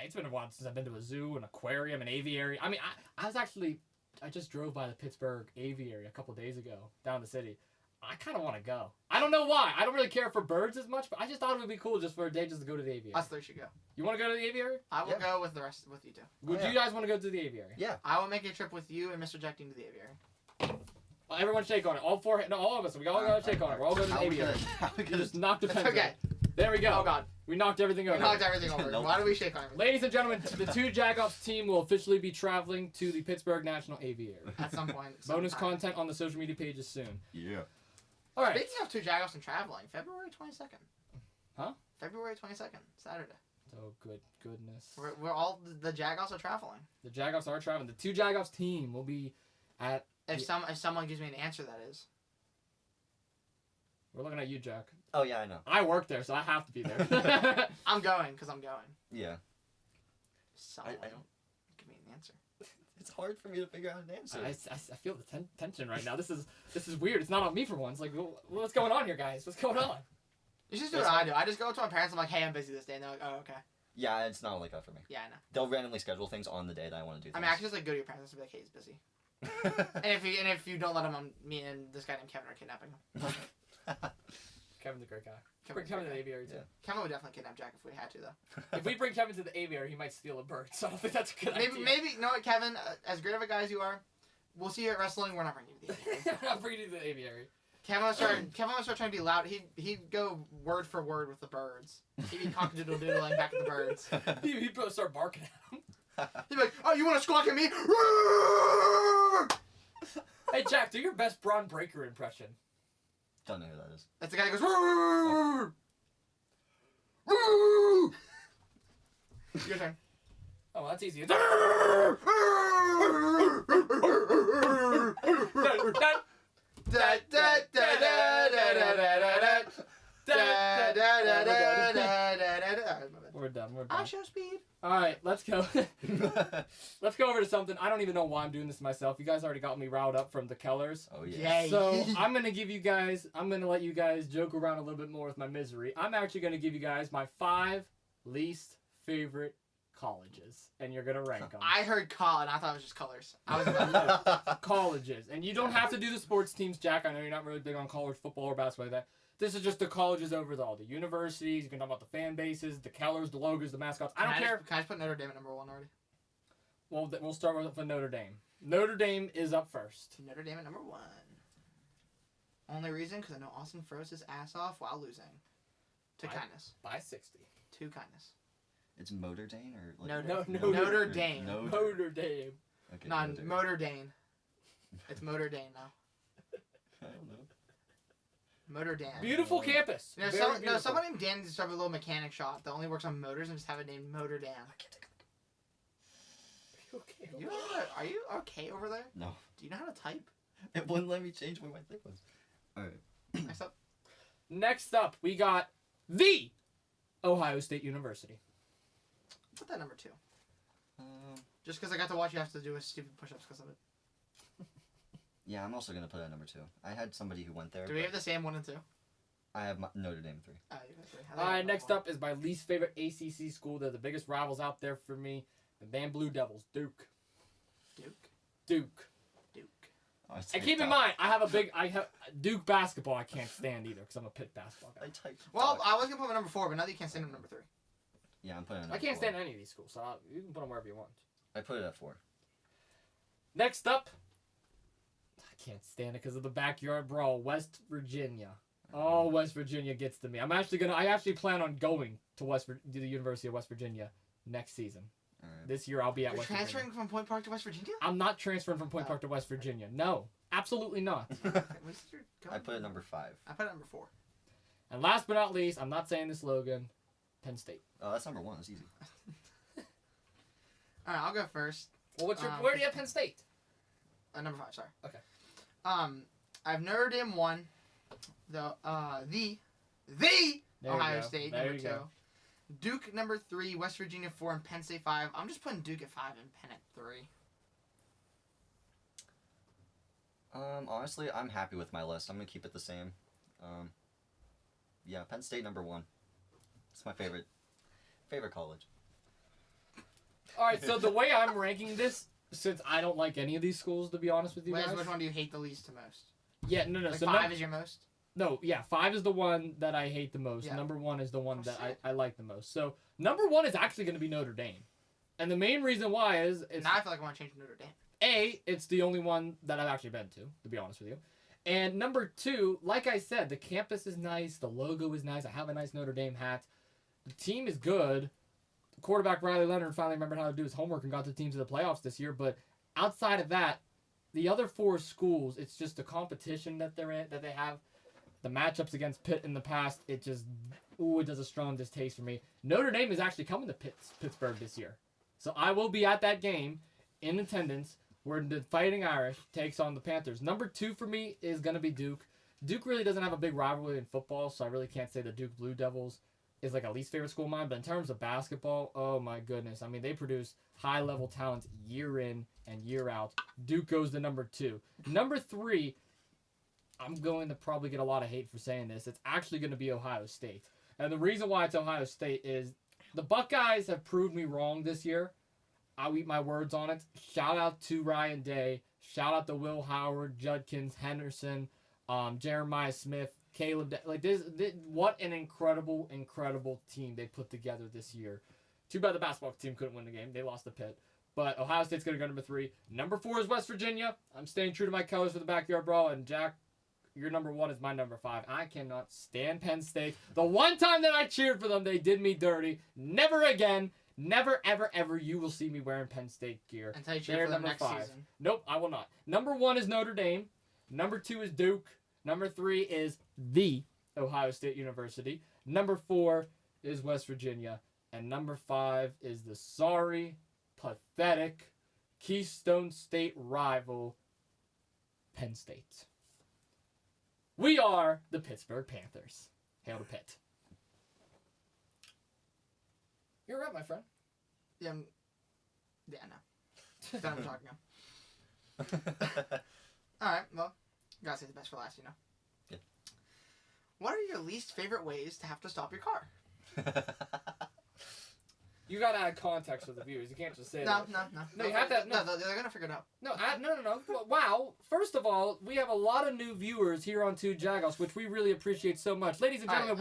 It's been a while since I've been to a zoo, an aquarium, an aviary. I mean, I just drove by the Pittsburgh aviary a couple days ago down the city. I kind of want to go. I don't know why. I don't really care for birds as much, but I just thought it would be cool just for a day just to go to the aviary. Us three should go. You want to go to the aviary? I will Yeah. go with with you two. Would yeah. you guys want to go to the aviary? Yeah. I will make a trip with you and Mr. Jack Dean to the aviary. Well, everyone shake on it. All of us. We all got to shake on it. We're all going to the How we aviary. gonna- how we You gonna- just knocked the It's pen. okay. There we go. Oh, God. We knocked everything We over. knocked everything over. Nope. Why do we shake on everything? Ladies and gentlemen, the two Jagoffs team will officially be traveling to the Pittsburgh National Aviary. At some point. Bonus sometime. content on the social media pages soon. Yeah. All right. Speaking of two Jagoffs and traveling, February 22nd. Huh? February 22nd, Saturday. Oh, goodness. We're all the Jagoffs are traveling. The Jagoffs are traveling. The two Jagoffs team will be at. If someone gives me an answer, that is. We're looking at you, Jack. Oh yeah, I know. I work there, so I have to be there. I'm going because I'm going. Yeah. Someone I don't. give me an answer. It's hard for me to figure out an answer. I feel the tension right now. This is weird. It's not on me for once. Like, what's going on here, guys? What's going on? You just do what I do. I just go to my parents. I'm like, hey, I'm busy this day, and they're like, oh, okay. Yeah, it's not like that for me. Yeah, I know. They'll randomly schedule things on the day that I want to do I things. mean, I can just like go to your parents and be like, hey, he's busy. And if you don't let him, me and this guy named Kevin are kidnapping him. Kevin's a great guy. Kevin's Bring Kevin a to great the aviary too. Yeah. Kevin would definitely kidnap Jack if we had to, though. If we bring Kevin to the aviary, he might steal a bird. So I don't think that's a good idea. Maybe you know what, Kevin? As great of a guy as you are, we'll see you at wrestling. We're not bringing you to the aviary. I'm bringing you to the aviary. Kevin was trying to be loud. He'd go word for word with the birds. He'd be cock-a-doodle-doodling back at the birds. He'd start barking at him. He'd be like, oh, you want to squawk at me? Hey, Jack, do your best Braun Breaker impression. Don't know who that is. That's the guy that goes. "Roar! Roar!" Your turn. Oh, that's easy. Da, da, da, da, da, da, da, da, da. Da, da, da, da, da, da, da, da. We're done. I show speed. All right, let's go. Let's go over to something. I don't even know why I'm doing this myself. You guys already got me riled up from the Kellers. Oh yeah. Yay. So I'm gonna let you guys joke around a little bit more with my misery. I'm actually gonna give you guys my 5 least favorite colleges, and you're gonna rank them. I heard Colin. I thought it was just colors. I was about Colleges, and you don't have to do the sports teams, Jack. I know you're not really big on college football or basketball like that. This is just the colleges overall. The universities, you can talk about the fan bases, the Kellers, the logos, the mascots. I don't care. Can I just put Notre Dame at number 1 already? Well, we'll start with Notre Dame. Notre Dame is up first. Notre Dame at number 1. Only reason, because I know Austin froze his ass off while losing. To kindness. By 60. To kindness. It's Motor Dane or like Notre Dame. Notre Dame. Okay, Not Notre Dame. Motor Dane. It's Motor Dane now. I don't know. Motor Dane. Beautiful campus. You know, Very beautiful. someone named Dan needs to start a little mechanic shop that only works on motors and just have it named Motor Dan. Okay. Are you okay over there? No. Do you know how to type? It wouldn't let me change what my thing was. Alright. Next up. Next up, we got the Ohio State University. Put that number 2. Um, Just because I got to watch you have to do a stupid push-ups because of it. yeah, I'm also gonna put it at number 2. I had somebody who went there. Do we but have the same 1 and 2? I have Notre Dame 3. Oh, you got 3. All right, next up is my least favorite ACC school. They're the biggest rivals out there for me. The damn Blue Devils, Duke. Duke. Duke. Oh, And keep in mind, I have Duke basketball. I can't stand either because I'm a Pitt basketball guy. I typed. Well, I was gonna put my number 4, but now that you can't stand number 3. Yeah, I'm putting it. I can't stand any of these schools, so you can put them wherever you want. I put it at 4. Next up, I can't stand it because of the backyard brawl. West Virginia. Oh, West Virginia gets to me. I actually plan on going to the University of West Virginia next season. Alright. This year I'll be at You're West transferring Virginia. from Point Park to West Virginia? I'm not transferring from Point Park to West Virginia. No, absolutely not. I put it number 5. I put it number 4. And last but not least, I'm not saying the slogan, Penn State. Oh, that's number 1. That's easy. All right, I'll go first. Well, where do you have Penn State? Number 5. Sorry. Okay. I have Notre Dame 1. The There Ohio you go. State There number you 2. go. Duke number 3. West Virginia 4, and Penn State 5. I'm just putting Duke at 5 and Penn at 3. Honestly, I'm happy with my list. I'm gonna keep it the same. Yeah, Penn State number 1. It's my favorite college. All right, so the way I'm ranking this, since I don't like any of these schools, to be honest with you Wes, guys. which one do you hate the least to most? Yeah, no. Like So 5 is your most? No, yeah, 5 is the one that I hate the most. Yeah. Number 1 is the one that shit. I like the most. So number 1 is actually going to be Notre Dame, and the main reason why is it's Now I feel like I want to change to Notre Dame. it's the only one that I've actually been to be honest with you, and number 2, like I said, the campus is nice, the logo is nice. I have a nice Notre Dame hat. The team is good. Quarterback Riley Leonard finally remembered how to do his homework and got the team to the playoffs this year. But outside of that, the other 4 schools, it's just the competition that they have, the matchups against Pitt in the past. It just it does a strong distaste for me. Notre Dame is actually coming to Pittsburgh this year, so I will be at that game in attendance where the Fighting Irish takes on the Panthers. Number 2 for me is gonna be Duke. Duke really doesn't have a big rivalry in football, so I really can't say the Duke Blue Devils is like a least favorite school of mine. But in terms of basketball, oh my goodness. I mean, they produce high-level talent year in and year out. Duke goes to number 2. Number 3, I'm going to probably get a lot of hate for saying this. It's actually going to be Ohio State. And the reason why it's Ohio State is the Buckeyes have proved me wrong this year. I'll eat my words on it. Shout out to Ryan Day. Shout out to Will Howard, Judkins, Henderson, Jeremiah Smith, Caleb. What an incredible team they put together this year. Too bad the basketball team couldn't win the game. They lost to Pitt. But Ohio State's going to go number 3. Number 4 is West Virginia. I'm staying true to my colors for the backyard brawl. And Jack, your number 1 is my number 5. I cannot stand Penn State. The one time that I cheered for them, they did me dirty. Never again. Never, ever, ever you will see me wearing Penn State gear. Until you They're cheer for them number next 5. season. Nope, I will not. Number 1 is Notre Dame. Number 2 is Duke. Number 3 is the Ohio State University. Number 4 is West Virginia. And number 5 is the sorry, pathetic, Keystone State rival, Penn State. We are the Pittsburgh Panthers. Hail to Pitt. You're right, my friend. Yeah, no. Done talking now. Alright, well, gotta say the best for last, you know. Yeah. What are your least favorite ways to have to stop your car? You gotta add context for the viewers. You can't just say No, that. no. No, you have to. No. They're gonna figure it out. No. Wow. First of all, we have a lot of new viewers here on Two Jagoffs, which we really appreciate so much. Ladies and gentlemen,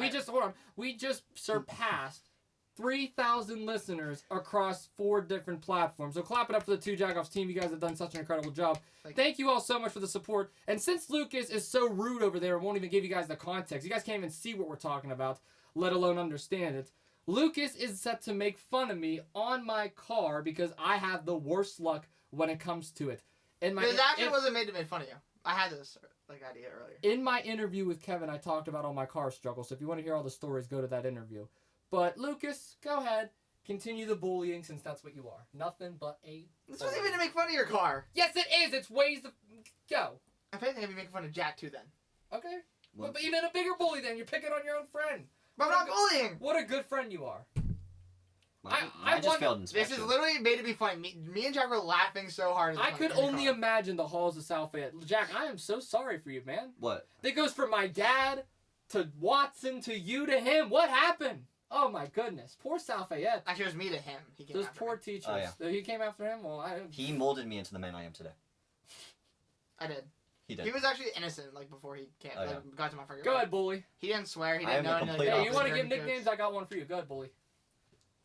we just surpassed 3,000 listeners across 4 different platforms. So clap it up for the Two Jagoffs team. You guys have done such an incredible job. Thank you all so much for the support. And since Lucas is so rude over there and won't even give you guys the context, you guys can't even see what we're talking about, let alone understand it. Lucas is set to make fun of me on my car because I have the worst luck when it comes to it. It actually wasn't made to make fun of you. I had this idea earlier. In my interview with Kevin, I talked about all my car struggles. So if you want to hear all the stories, go to that interview. But Lucas, go ahead. Continue the bullying since that's what you are. Nothing but a... This wasn't even to make fun of your car. Yes, it is. It's ways to... Go. If anything, I'd be making fun of Jack too then. Okay. Well, but even a bigger bully then. You're picking on your own friend. But I'm not bullying. What a good friend you are. I just failed inspection. This is literally made to be funny. Me and Jack were laughing so hard. I could only imagine the halls of South Fayette. Jack, I am so sorry for you, man. What? It goes from my dad to Watson to you to him. What happened? Oh my goodness. Poor South Fayette. Actually, it was me to him. He came Those after poor me. teachers. Oh, yeah. He came after him? Well, He molded me into the man I am today. I did. He did. He was actually innocent, before he came, Oh, yeah. got to my front. Go ahead, bully. He didn't swear. He I didn't am the know. complete Hey, you want to opposite. give nicknames? I got one for you. Go ahead, bully.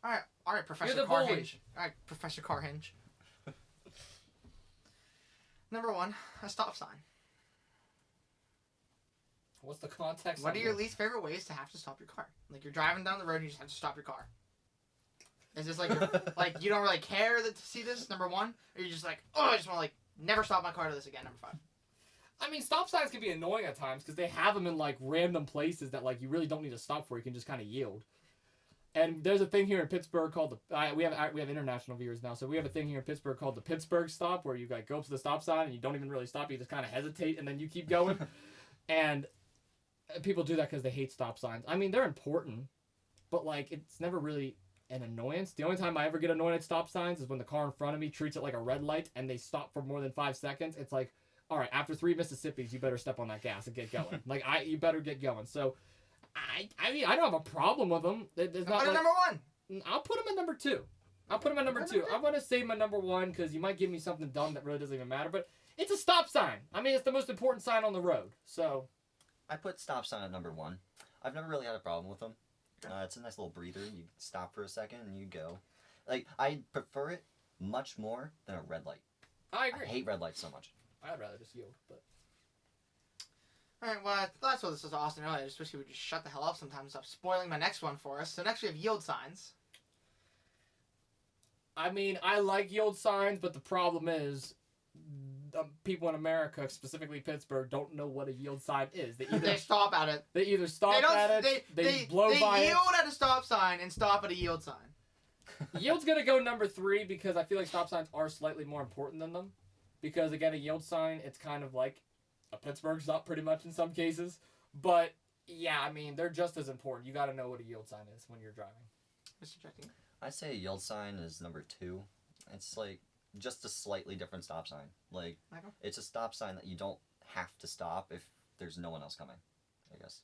All right, Professor You're the bully. Carhinge. All right, Professor Carhinge. Number 1, a stop sign. What's the context? What on are your this? least favorite ways to have to stop your car? Like you're driving down the road and you just have to stop your car. Is this like like you don't really care to see this? Number 1, or you just like, oh, I just want to never stop my car to this again. Number 5. I mean, stop signs can be annoying at times because they have them in random places that you really don't need to stop for. You can just kind of yield. And there's a thing here in Pittsburgh called we have international viewers now, so we have a thing here in Pittsburgh called the Pittsburgh stop, where you go up to the stop sign and you don't even really stop, you just kind of hesitate and then you keep going. And people do that because they hate stop signs. I mean, they're important, but it's never really an annoyance. The only time I ever get annoyed at stop signs is when the car in front of me treats it like a red light and they stop for more than 5 seconds. It's like, all right, after 3 Mississippis, you better step on that gas and get going. You better get going. So. I mean, I don't have a problem with them. There's not number 1. I'll put them at number 2. I'm going to say my number 1 because you might give me something dumb that really doesn't even matter. But it's a stop sign. I mean, it's the most important sign on the road. So I put stop sign at number 1. I've never really had a problem with them. It's a nice little breather. You stop for a second and you go. I prefer it much more than a red light. I agree. I hate red lights so much. I'd rather just yield, but. Alright, well, that's what this was Austin earlier. I just wish he would just shut the hell up sometimes and stop spoiling my next one for us. So next we have yield signs. I mean, I like yield signs, but the problem is people in America, specifically Pittsburgh, don't know what a yield sign is. They stop at it. They either stop at it, they blow by it. They yield at a stop sign and stop at a yield sign. Yield's going to go number 3 because I feel like stop signs are slightly more important than them. Because, again, a yield sign, it's kind of like a Pittsburgh stop pretty much in some cases. But, yeah, I mean, they're just as important. You got to know what a yield sign is when you're driving. Mr. Jackie? I'd say a yield sign is number 2. It's just a slightly different stop sign. Michael? It's a stop sign that you don't have to stop if there's no one else coming, I guess.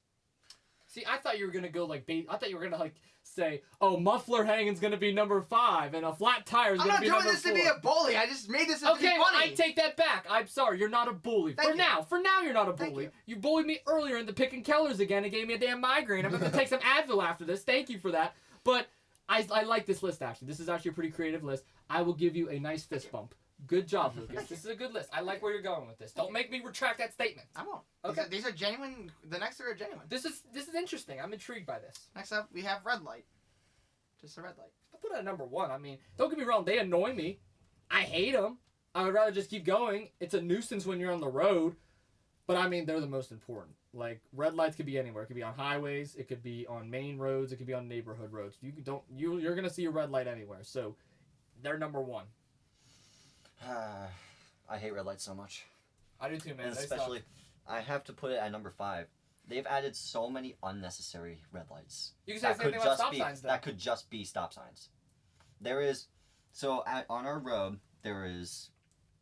See, I thought you were going to go I thought you were going to say, oh, muffler hanging's going to be number 5 and a flat tire is going to be number 4. I'm not doing this to be a bully. I just made this to be funny. I take that back. I'm sorry. You're not a bully. Thank you. For now, you're not a Thank bully. you. You bullied me earlier in the Pick and Kellers again and gave me a damn migraine. I'm going to take some Advil after this. Thank you for that. But I like this list, actually. This is actually a pretty creative list. I will give you a nice fist bump. Good job, Lucas. This is a good list. I like where you're going with this. Don't make me retract that statement. I won't. Okay. These are genuine. The next 3 are genuine. This is interesting. I'm intrigued by this. Next up, we have red light. Just a red light. But put it at number 1. I mean, don't get me wrong, they annoy me. I hate them. I would rather just keep going. It's a nuisance when you're on the road, but I mean, they're the most important. Like, red lights could be anywhere. It could be on highways. It could be on main roads. It could be on neighborhood roads. You're gonna see a red light anywhere. So, they're number 1. I hate red lights so much. I do too, man. And especially, I have to put it at number 5. They've added so many unnecessary red lights. You can say the same thing about stop signs, though. That could just be stop signs. There is, on our road, there is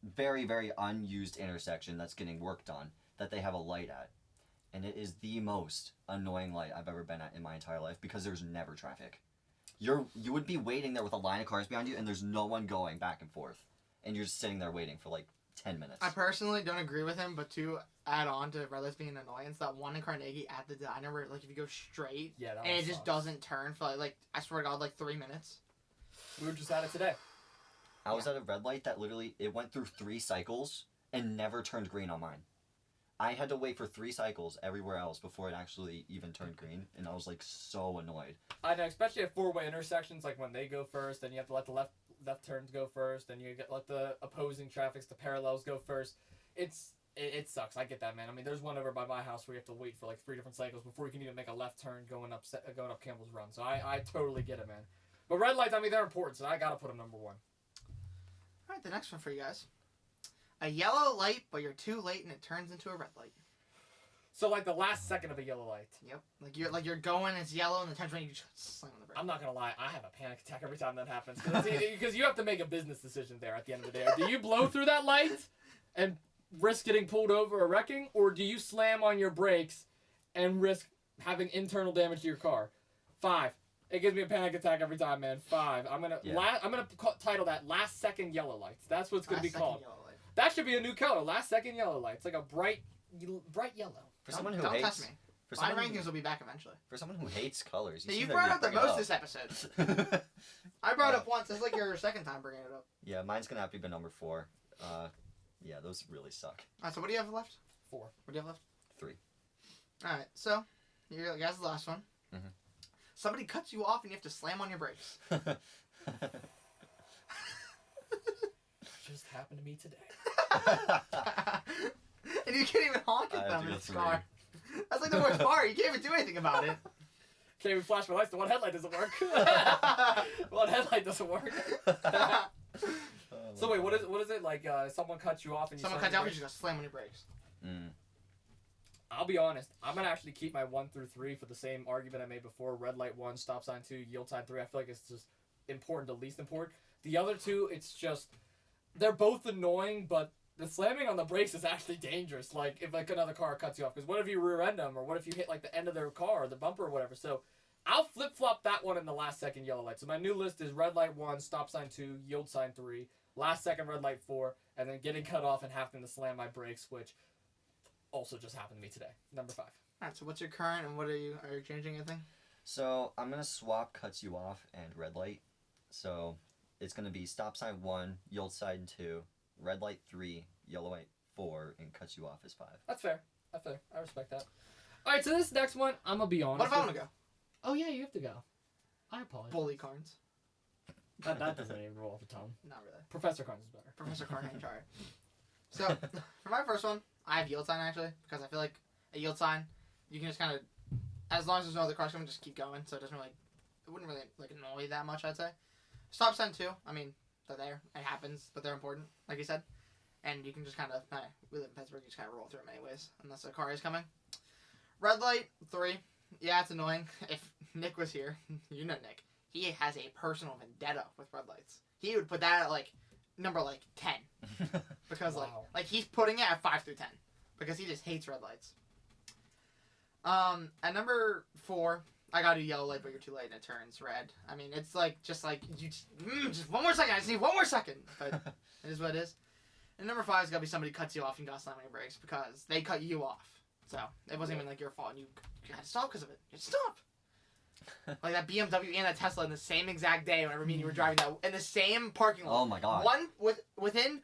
very, very unused intersection that's getting worked on that they have a light at. And it is the most annoying light I've ever been at in my entire life because there's never traffic. You would be waiting there with a line of cars behind you and there's no one going back and forth. And you're just sitting there waiting for like 10 minutes. I personally don't agree with him, but to add on to red lights being an annoyance, that one in Carnegie at the diner where like if you go straight and it just doesn't turn for like I swear to God, like 3 minutes. We were just at it today. I was at a red light that literally, it went through 3 cycles and never turned green on mine. I had to wait for 3 cycles everywhere else before it actually even turned green, and I was like so annoyed. I know, especially at 4-way intersections, like when they go first, then you have to let the left turns go first, then you let the opposing traffics, the parallels go first. It sucks. I get that, man. I mean, there's one over by my house where you have to wait for like 3 different cycles before you can even make a left turn going up Campbell's Run. So I totally get it, man. But red lights, I mean, they're important, so I gotta put them number 1. All right, the next one for you guys. A yellow light, but you're too late and it turns into a red light. So like the last second of a yellow light. Yep. You're going, it's yellow, and it turns red, you just slam on the brake. I'm not gonna lie, I have a panic attack every time that happens because you have to make a business decision there at the end of the day. Do you blow through that light and risk getting pulled over or wrecking, or do you slam on your brakes and risk having internal damage to your car? 5. It gives me a panic attack every time, man. 5. I'm gonna title that "Last Second Yellow Lights." That's what it's gonna be called. That should be a new color. Last second yellow light. It's like a bright yellow. For someone who don't hates, test me. My rankings will be back eventually. For someone who hates colors, you brought up the most this episode. I brought it up once. It's like your second time bringing it up. Yeah, mine's gonna have to be number 4. Yeah, those really suck. Alright, so what do you have left? 4. What do you have left? 3. Alright, so you guys, the last one. Mm-hmm. Somebody cuts you off and you have to slam on your brakes. Just happened to me today. And you can't even honk at them in this car. That's like the worst part. You can't even do anything about it. Can't even flash my lights. The one headlight doesn't work. One headlight doesn't work. So wait, what is it like? Someone cuts you off and someone cuts you off and you just gotta slam on your brakes. I'll be honest. I'm gonna actually keep my 1 through 3 for the same argument I made before. Red light 1, stop sign 2, yield sign 3. I feel like it's just important to least important. The other 2, it's just they're both annoying, but the slamming on the brakes is actually dangerous. Like if like another car cuts you off, because what if you rear end them, or what if you hit like the end of their car, or the bumper, or whatever. So I'll flip flop that one in the last second yellow light. So my new list is red light 1, stop sign 2, yield sign 3, last second red light 4, and then getting cut off and having to slam my brakes, which also just happened to me today. Number 5. Alright, so what's your current and are you changing anything? So I'm gonna swap cuts you off and red light. So it's gonna be stop sign 1, yield sign 2, red light 3, yellow light 4, and cuts you off is 5. That's fair. I respect that. Alright, so this next one, I'm gonna be honest. What if I want to go? Oh yeah, you have to go. I apologize. Bully Cairns. That doesn't even roll off the tongue. Not really. Professor Khuns is better. Professor Carnage, alright. So, for my first one, I have yield sign actually, because I feel like a yield sign, you can just kind of, as long as there's no other cars coming, just keep going, so it wouldn't really like annoy that much, I'd say. Stop sign 2, I mean, they're there, it happens, but they're important, like you said. And you can just kind of, we live in Pittsburgh, you just kind of roll through them anyways, unless a car is coming. Red light 3, yeah, it's annoying. If Nick was here, you know Nick, he has a personal vendetta with red lights. He would put that at like number 10 because Wow. like he's putting it at 5 through 10 because he just hates red lights. At number 4, I gotta do yellow light, but you're too late and it turns red. I mean, it's like just you just one more second. I just need one more second, but it is what it is. And number 5 is gotta be somebody cuts you off and you gotta slam on your brakes because they cut you off. So it wasn't even like your fault. And you had to stop because of it. You had to stop. Like that BMW and that Tesla in the same exact day. Whenever me and you were driving that in the same parking lot. Oh my god. Within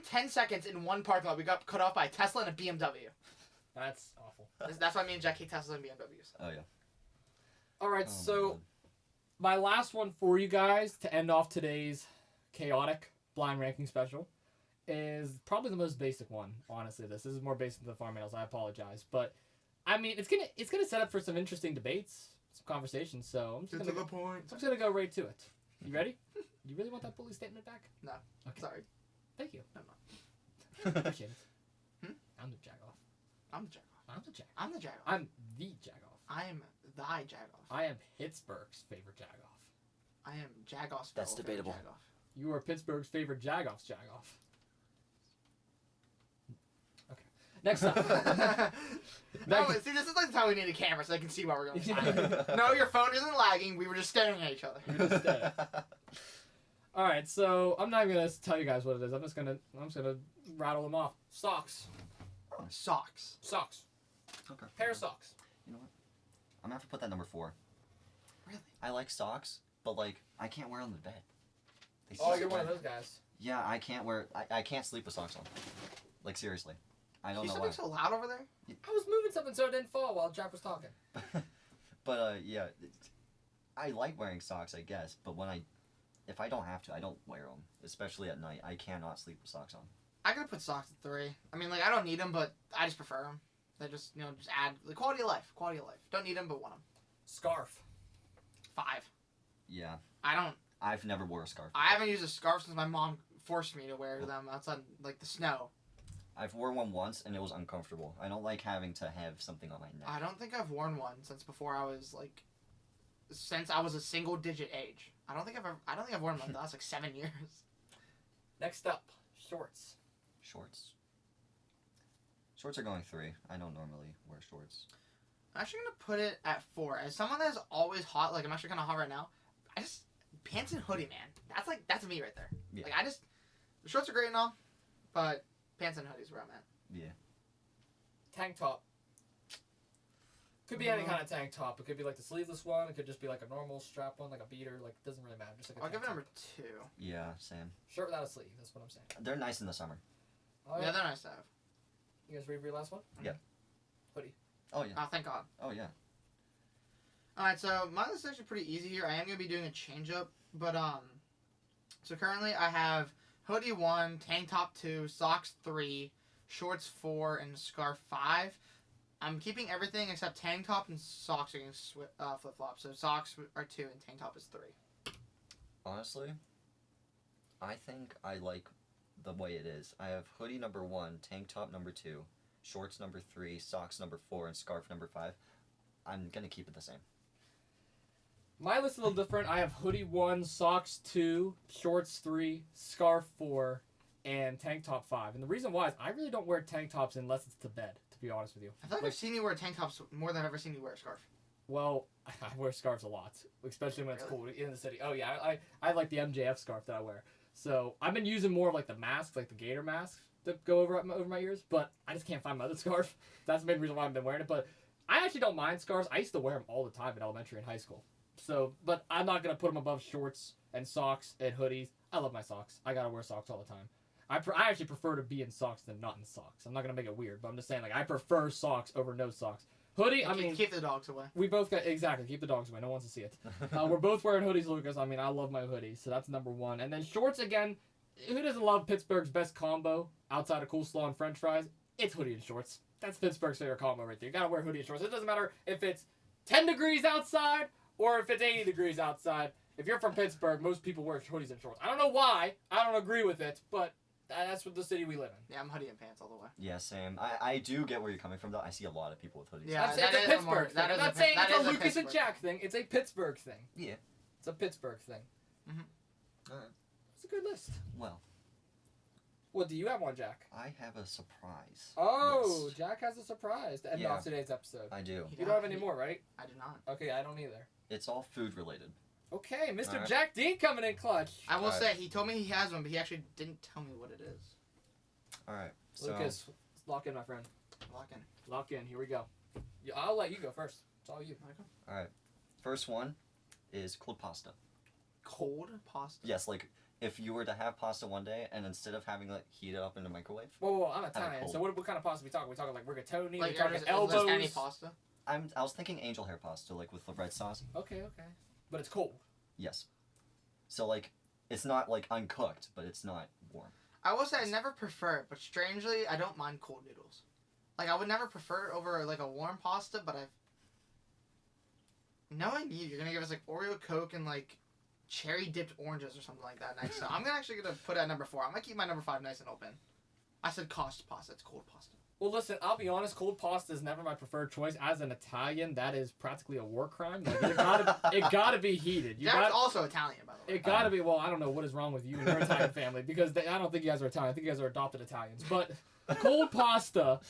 10 seconds in one parking lot, we got cut off by a Tesla and a BMW. That's awful. That's why me and Jack hate Teslas and BMWs. Oh yeah. All right, Oh, so my last one for you guys to end off today's chaotic blind ranking special is probably the most basic one. Honestly, this is more basic than the farm animals. I apologize, but I mean it's gonna set up for some interesting debates, some conversations. So I'm just gonna go right to it. You ready? You really want that bully statement back? No. Okay. Sorry. Thank you. I'm not. Appreciate it. I'm the jagoff. I'm the jagoff. I'm the jagoff. I'm the jagoff. I'm the jagoff. I am thy jagoff. I am Pittsburgh's favorite jagoff. I am Jagoff's That's favorite debatable. Jagoff. You are Pittsburgh's favorite jagoff's jagoff. Okay. Next up. No, see, this is like the time we need a camera so they can see what we're going. No, your phone isn't lagging. We were just staring at each other. You're just dead. All right, so I'm not gonna tell you guys what it is. I'm just gonna rattle them off. Socks. Socks. Socks. Okay. Pair of socks. You know what? I'm gonna have to put that number 4. Really? I like socks, but like I can't wear them in bed. They Oh, suck. you're one of those guys. Yeah, I can't wear. I can't sleep with socks on. Like seriously, I don't You know something why. so loud over there? I was moving something so it didn't fall while Jack was talking. But yeah, I like wearing socks, I guess. But if I don't have to, I don't wear them. Especially at night, I cannot sleep with socks on. I gotta put socks at 3. I mean, like, I don't need them, but I just prefer them. They just, just add the quality of life. Quality of life. Don't need them, but want them. Scarf. 5. Yeah, I've never wore a scarf. I haven't used a scarf since my mom forced me to wear them outside, like, the snow. I've worn one once and it was uncomfortable. I don't like having to have something on my neck. I don't think I've worn one since I was a single digit age. I don't think I've worn one in the last like 7 years. Next up, shorts. Shorts. Shorts are going 3. I don't normally wear shorts. I'm actually gonna put it at 4. As someone that's always hot, like I'm actually kind of hot right now. Pants and hoodie, man. That's me right there. Yeah. Like the shorts are great and all, but pants and hoodies where I'm at. Yeah. Tank top. Could be any kind of tank top. It could be like the sleeveless one. It could just be like a normal strap one, like a beater. Like, it doesn't really matter. Just like a I'll tank give it top. number 2. Yeah, same. Shirt without a sleeve. That's what I'm saying. They're nice in the summer. All Yeah, right. they're nice to have. You guys ready for your last one? Yeah. Hoodie. Oh yeah. Oh, thank God. Oh yeah. Alright, so my list is actually pretty easy here. I am going to be doing a change up, but so currently I have hoodie 1, tank top 2, socks 3, shorts 4, and scarf 5. I'm keeping everything except tank top and socks are getting flip-flop. So socks are 2 and tank top is 3. Honestly, I think I like the way it is. I have hoodie number 1, tank top number 2, shorts number 3, socks number 4, and scarf number 5. I'm gonna keep it the same. My list is a little different. I have hoodie 1, socks 2, shorts 3, scarf 4, and tank top 5. And the reason why is I really don't wear tank tops unless it's to bed, to be honest with you. I feel like I've seen you wear tank tops more than I've ever seen you wear a scarf. Well, I wear scarves a lot, especially when it's cold in the city. Oh yeah, I like the MJF scarf that I wear. So I've been using more of like the masks, like the gator masks that go over my ears, but I just can't find my other scarf. That's the main reason why I've been wearing it. But I actually don't mind scarves. I used to wear them all the time in elementary and high school. So, but I'm not gonna put them above shorts and socks and hoodies. I love my socks. I gotta wear socks all the time. I actually prefer to be in socks than not in socks. I'm not gonna make it weird, but I'm just saying like I prefer socks over no socks. Hoodie, I mean, keep the dogs away. we both got exactly keep the dogs away. No one wants to see it. We're both wearing hoodies, Lucas. I mean, I love my hoodies, so that's number 1. And then shorts again. Who doesn't love Pittsburgh's best combo outside of coleslaw and French fries? It's hoodie and shorts. That's Pittsburgh's favorite combo right there. You gotta wear hoodie and shorts. It doesn't matter if it's 10 degrees outside or if it's 80 degrees outside. If you're from Pittsburgh, most people wear hoodies and shorts. I don't know why. I don't agree with it, but that's what the city we live in. Yeah, I'm hoodie and pants all the way. Yeah, same. I do get where you're coming from though. I see a lot of people with hoodies. Yeah. It's that a is a Pittsburgh more- thing. that I'm is not a saying that it's a is a Lucas and Pittsburgh. Jack thing. It's a Pittsburgh thing. Yeah. It's a Pittsburgh thing. Alright. It's a good list. Well, What, do you have one, Jack? I have a surprise. Oh, list. Jack has a surprise to end Yeah. off today's episode. I do. You don't have any more, right? I do not. Okay, I don't either. It's all food related. Okay, Mr. Alright. Jack Dean coming in clutch. I will Alright. say he told me he has one, but he actually didn't tell me what it is. Alright. So Lucas, let's lock in, my friend. Lock in. Lock in. Here we go. I'll let you go first. It's all you. alright. First one is cold pasta. Cold pasta. Yes, like if you were to have pasta one day and instead of having like heat it up in the microwave, Whoa, I'm it Italian. cold. So what kind of pasta we talking? We talking like rigatoni? Like, we talking is elbows? any pasta? I was thinking angel hair pasta, like with the red sauce. Okay, okay. But it's cold. Yes. So like, it's not like uncooked, but it's not warm. I will say I never prefer it, but strangely, I don't mind cold noodles. Like, I would never prefer it over, like, a warm pasta, but I've... Knowing you're gonna give us, like, Oreo Coke and, like, cherry-dipped oranges or something like that next time. I'm actually gonna put it at number 4. I'm gonna keep my number 5 nice and open. I said cost pasta. It's cold pasta. Well, listen, I'll be honest. Cold pasta is never my preferred choice. As an Italian, that is practically a war crime. Like, it gotta be heated. Jared's also Italian, by the way. It gotta be. Well, I don't know what is wrong with you and your Italian family because I don't think you guys are Italian. I think you guys are adopted Italians. But cold pasta,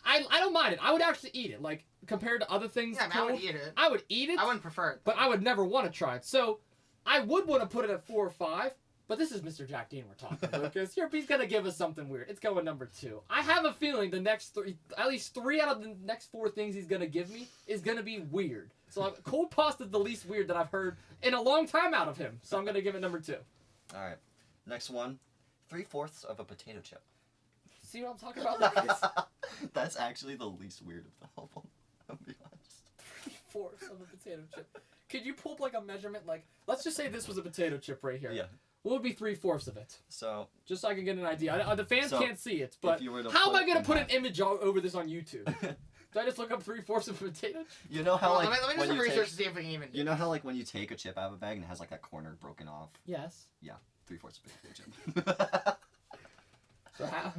I don't mind it. I would actually eat it. Like compared to other things, Yeah, I mean, cold, I would eat it. I would eat it. I wouldn't prefer it. But I would never want to try it. So I would want to put it at 4 or 5. But this is Mr. Jack Dean we're talking, Lucas. He's going to give us something weird. It's going number 2. I have a feeling the next 3, at least 3 out of the next 4 things he's going to give me is going to be weird. So cold pasta is the least weird that I've heard in a long time out of him. So I'm going to give it number 2. All right. Next one. 3/4 of a potato chip. See what I'm talking about, Lucas? That's actually the least weird of the whole. I'll be honest. 3/4 of a potato chip. Could you pull up like a measurement? Like, let's just say this was a potato chip right here. Yeah. What would be 3/4 of it? So. Just so I can get an idea. The fans can't see it, but if you were to how am I going to in put an half- image over this on YouTube? Do I just look up 3/4 of a potato chip? You know how like let me do when some you research take, to see if we can even do you know how like when you take a chip out of a bag and it has like that corner broken off. Yes. 3/4 of a potato chip. So how?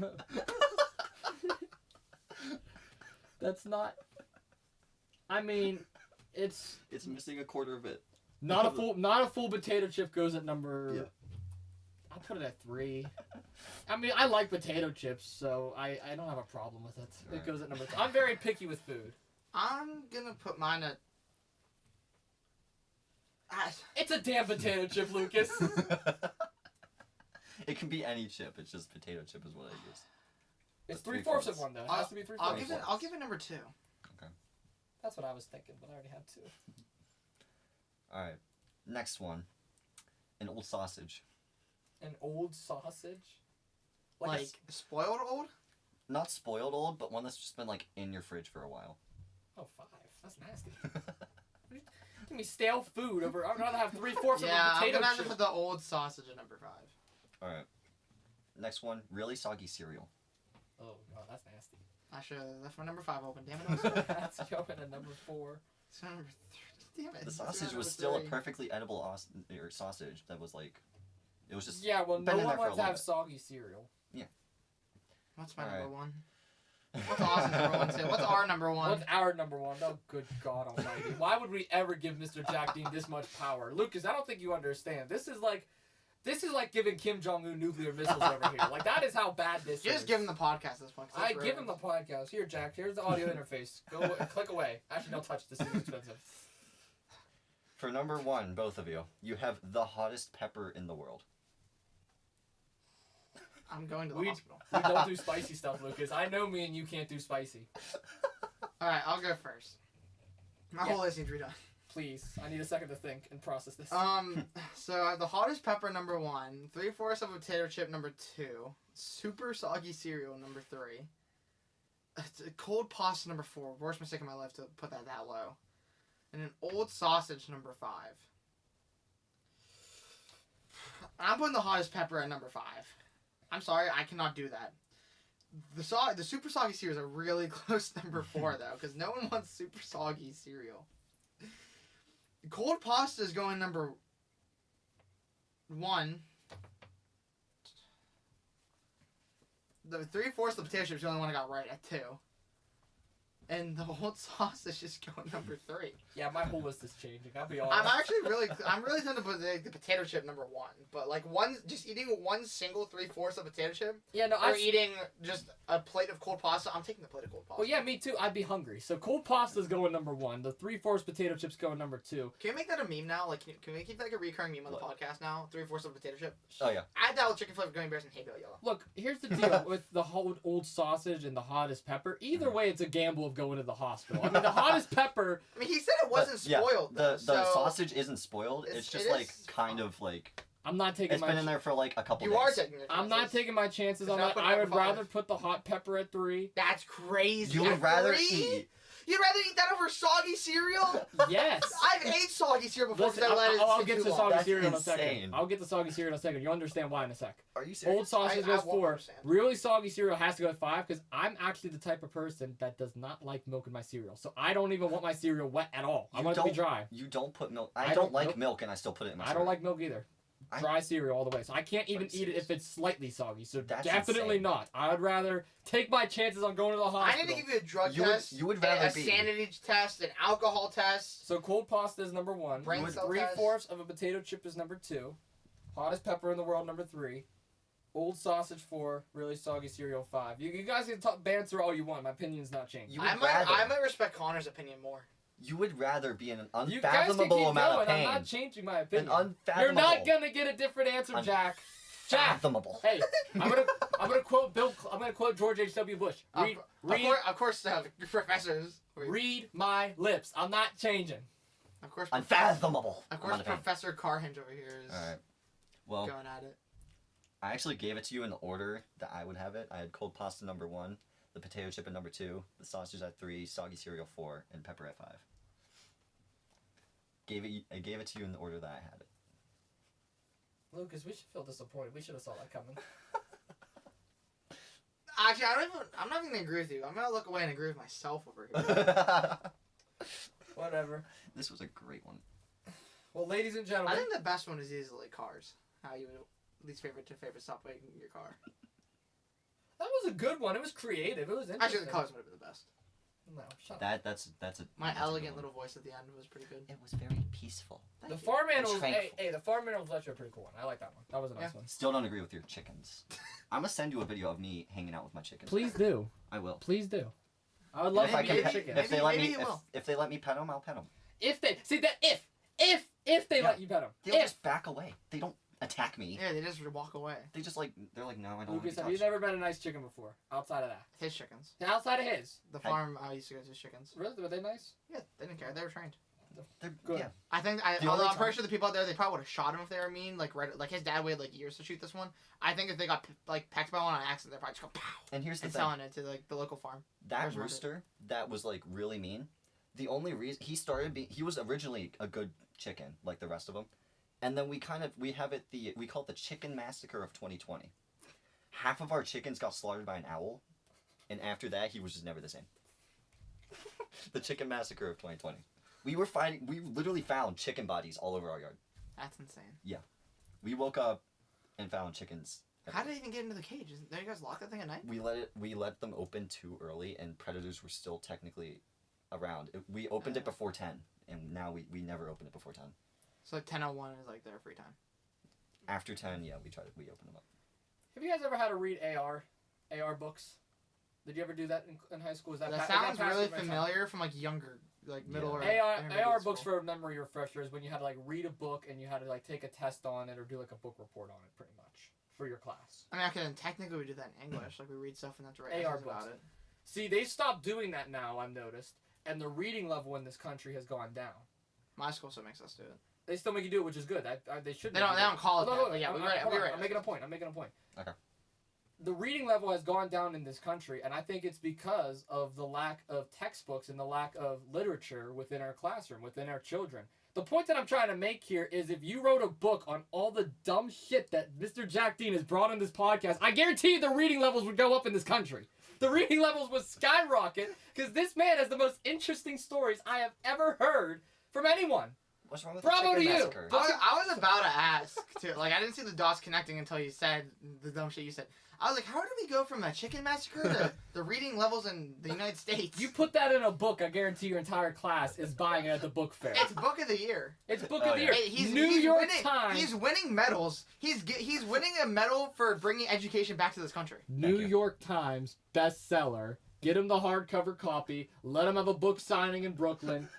That's not. I mean, it's It's missing a quarter of it. not a full potato chip goes at number. Yeah. I'll put it at 3. I mean, I like potato chips, so I don't have a problem with it. It Alright. goes at number 3. I'm very picky with food. I'm gonna put mine at... It's a damn potato chip, Lucas. It can be any chip. It's just potato chip is what I use. It's But 3/4 of one though. It has to be 3/4. I'll give it number 2. That's what I was thinking, but I already had 2. All right. Next one. An old sausage. An old sausage. Like, spoiled old? Not spoiled old, but one that's just been like in your fridge for a while. Oh, 5. That's nasty. Give me stale food over. I'd rather have 3/4 Yeah, of a I'm potato gonna have to chip. put the old sausage at number 5. All right. Next one. Really soggy cereal. Oh no, that's nasty. I should have left my number 5 open. Damn it. That's going at number 4. It's number 3. Damn it. The It's sausage number was still a 3. perfectly edible sausage that was like, it was just. Yeah, well, been no in one there for a wants to little have bit. soggy cereal. What's my Alright. number 1? What's Austin's number 1 too? What's our number 1? What's our number 1? Oh, good God Almighty! Why would we ever give Mr. Jack Dean this much power, Lucas? I don't think you understand. This is like giving Kim Jong-un nuclear missiles over here. Like that is how bad this is. Just give him the podcast at this point. 'cause I that's give him the ruined. podcast. Here, Jack. Here's the audio interface. Go click away. Actually, don't touch this. This is expensive. For number 1, both of you, you have the hottest pepper in the world. I'm going to the We- hospital. We don't do spicy stuff, Lucas. I know me and you can't do spicy. Alright, I'll go first. My Yeah. whole list needs redone. Please, I need a second to think and process this. So I have the hottest pepper number 1, 3/4 of a potato chip number 2, super soggy cereal number 3, a cold pasta number 4, worst mistake of my life to put that low, and an old sausage number 5. I'm putting the hottest pepper at number 5. I'm sorry, I cannot do that. The super soggy cereal is a really close number 4 though, because no one wants super soggy cereal. Cold pasta is going number 1. The 3/4 of the potato chip is the only one I got right at 2. And the old sausage is going number 3. Yeah, my whole list is changing. I'll be honest. I'm really tempted to put the potato chip number 1. But like just eating one single 3/4 of potato chip, Yeah, no, or eating just a plate of cold pasta, I'm taking the plate of cold pasta. Well, yeah, me too. I'd be hungry. So cold pasta's going number 1. The 3/4 potato chips going number 2. Can we make that a meme now? Like, can we keep that like a recurring meme on the What? podcast now? 3/4 of a potato chip. Oh yeah. Add that with chicken flavored gummy bears and hay bale yellow. Look, here's the deal with the whole old sausage and the hottest pepper. Either way, it's a gamble of going to the hospital. I mean, the hottest pepper. I mean, he said it wasn't But, yeah, spoiled. though, The so sausage isn't spoiled. It's it just is like kind fine. of like I'm not taking it's my. been in there for like a couple You days. are taking your chances. I'm not taking my chances It's on not that. putting I it would at 5. rather put the hot pepper at 3. That's crazy. You would At rather 3? eat. You'd rather eat that over soggy cereal? Yes. I've ate soggy cereal before Listen, because I let it I'll sit get too to long. soggy That's cereal in a insane. second. I'll get to soggy cereal in a second. You'll understand why in a sec. Are you serious? Old sausage I goes won't 4. understand. Really soggy cereal has to go at 5 because I'm actually the type of person that does not like milk in my cereal. So I don't even want my cereal wet at all. I You want it to be don't- dry. You don't put milk. I I don't- don't like nope. milk, and I still put it in my I don't cereal. like milk either. I- Dry cereal all the way. So I can't even Are eat you it if serious? it's slightly soggy. So That's definitely insane. not. I'd rather take my chances on going to the I hospital. need to give you a drug You would- test, you would rather a be- sanity test, an alcohol test. So cold pasta is number 1. Brain would- cell test. 3/4 of a potato chip is number 2. Hottest pepper in the world number 3. Old sausage 4. Really soggy cereal 5. You guys can talk banter all you want. My opinion's not changed. You would I might rather. respect Connor's opinion more. You would rather be in an You guys can keep unfathomable amount going. of pain. I'm not changing my An opinion. unfathomable. You're not gonna get a different answer, Jack. Jack. Unfathomable. Hey, I'm gonna quote Bill. I'm gonna quote George H.W. Bush. Of course, professors. Read my lips. I'm not changing. Of course, Unfathomable. Of amount course, of pain. Professor Carhinge over here is All right. Well, going at it. I actually gave it to you in the order that I would have it. I had cold pasta number 1, the potato chip at number 2, the sausage at 3, soggy cereal 4, and pepper at 5. I gave it to you in the order that I had it. Lucas, we should feel disappointed. We should have saw that coming. Actually, I'm not even gonna agree with you. I'm gonna look away and agree with myself over here. Whatever. This was a great one. Well, ladies and I gentlemen, think the best one is easily Cars. How you least favorite to favorite stop waiting in your car. that was a good one. It was creative. It was interesting. Actually, the Cars would have been the best. No, shut up. That's a My that's a good elegant one. little voice at the end was pretty good. It was very peaceful. The Thank you. farm It's animals. Hey, thankful. the farm animals was actually a pretty cool one. I like that one. That was a nice one. Still don't agree with your chickens. I'm gonna send you a video of me hanging out with my chickens. Please do. I will. Please do. I would love if to I meet can your pet, chicken. if they let Maybe me you will. if they let me pet them, I'll pet them. If they see that if they Yeah. let you pet them. They'll If just back away. They don't attack me. Yeah, they just walk away. They just they're like, no, I don't want to Lucas, be have you touched. never been a nice chicken before? Outside of that. His chickens. Outside of his. The Hey. farm I used to go to his chickens. Really? Were they nice? Yeah, they didn't care. They were trained. They're Good. Yeah. I think The although only I'm pretty time- sure the people out there they probably would have shot him if they were mean. Like his dad waited years to shoot this one. I think if they got pecked by one on accident, they'd probably just go pow And here's the and thing. selling it to the local farm. That There's one rooster that was really mean. The only reason he was originally a good chicken like the rest of them, and then we have it we call it the chicken massacre of 2020. Half of our chickens got slaughtered by an owl, and after that he was just never the same. The chicken massacre of 2020. We literally found chicken bodies all over our yard. That's insane. We woke up and found chickens. How did they even get into the cage? Don't you guys lock that thing at night? We let them open too early, and predators were still technically around. We opened it before 10, and now we never open it before 10. So 10:01 is their free time. After 10, yeah, we open them up. Have you guys ever had to read AR books? Did you ever do that in high school? Is that That pa- is sounds past really your time? familiar from younger, middle or AR intermediate books school. for memory refreshers when you had to read a book and you had to take a test on it or do a book report on it pretty much for your class. I mean, technically we do that in English. We read stuff and have to write AR essays about books. it. See, they stopped doing that now, I've noticed, and the reading level in this country has gone down. My school still makes us do it. They still make you do it, which is good. They should. They don't call it Hold on, that, hold but on. yeah, we Hold on. write I'm making a essays. point. Okay. The reading level has gone down in this country, and I think it's because of the lack of textbooks and the lack of literature within our classroom, within our children. The point that I'm trying to make here is if you wrote a book on all the dumb shit that Mr. Jack Dean has brought on this podcast, I guarantee you the reading levels would go up in this country. The reading levels would skyrocket because this man has the most interesting stories I have ever heard from anyone. What's wrong with Bravo the chicken to you. massacre? I was about to ask too. I didn't see the dots connecting until you said the dumb shit you said. I was like, how did we go from a chicken massacre to the reading levels in the United States? You put that in a book, I guarantee your entire class is buying it at the book fair. It's book of the year. It's book Oh, of the yeah. year. Hey, he's New he's York winning, Times. He's winning medals. He's winning a medal for bringing education back to this country. New you. York Times bestseller. Get him the hardcover copy. Let him have a book signing in Brooklyn.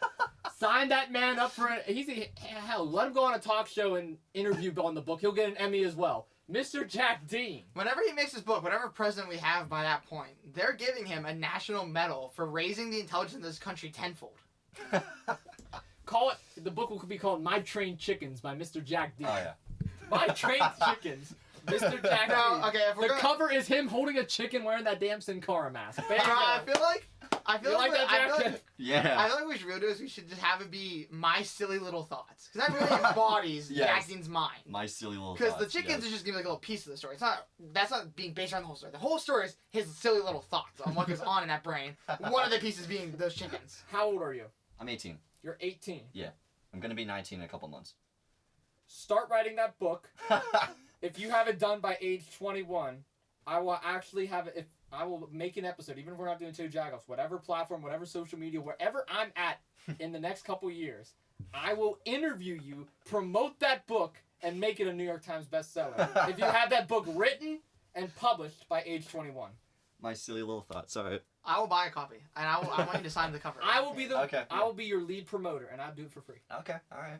Sign that man up for it. Hell, let him go on a talk show and interview on the book. He'll get an Emmy as well. Mr. Jack Dean. Whenever he makes his book, whatever president we have by that point, they're giving him a national medal for raising the intelligence of this country tenfold. Call it. The book will be called "My Trained Chickens" by Mr. Jack Dean. Oh yeah. My Trained Chickens, Mr. Jack No, Dean. okay, if we're The gonna, cover is him holding a chicken wearing that damn Sin Cara mask. Bam, I bam. feel like I feel You like, like that I feel jacket? like Yeah. I feel like what we should really do is we should just have it be my silly little thoughts, because that really embodies Yes. Jack Dean's mind. My silly little Because thoughts. the chickens yes. is just gonna be like a little piece of the story. That's not being based on the whole story. The whole story is his silly little thoughts on what goes on in that brain. One of the pieces being those chickens. How old are you? I'm 18. You're 18. I'm gonna be 19 in a couple months. Start writing that book. If you have it done by age 21, I will actually have it. If I will make an episode, even if we're not doing 2 Jagoffs, whatever platform, whatever social media, wherever I'm at in the next couple years, I will interview you, promote that book, and make it a New York Times bestseller. If you have that book written and published by age 21. My silly little thoughts. Sorry. I will buy a copy, and I want you to sign the cover. I will be the Okay. I will be your lead promoter, and I'll do it for free. Okay. All right.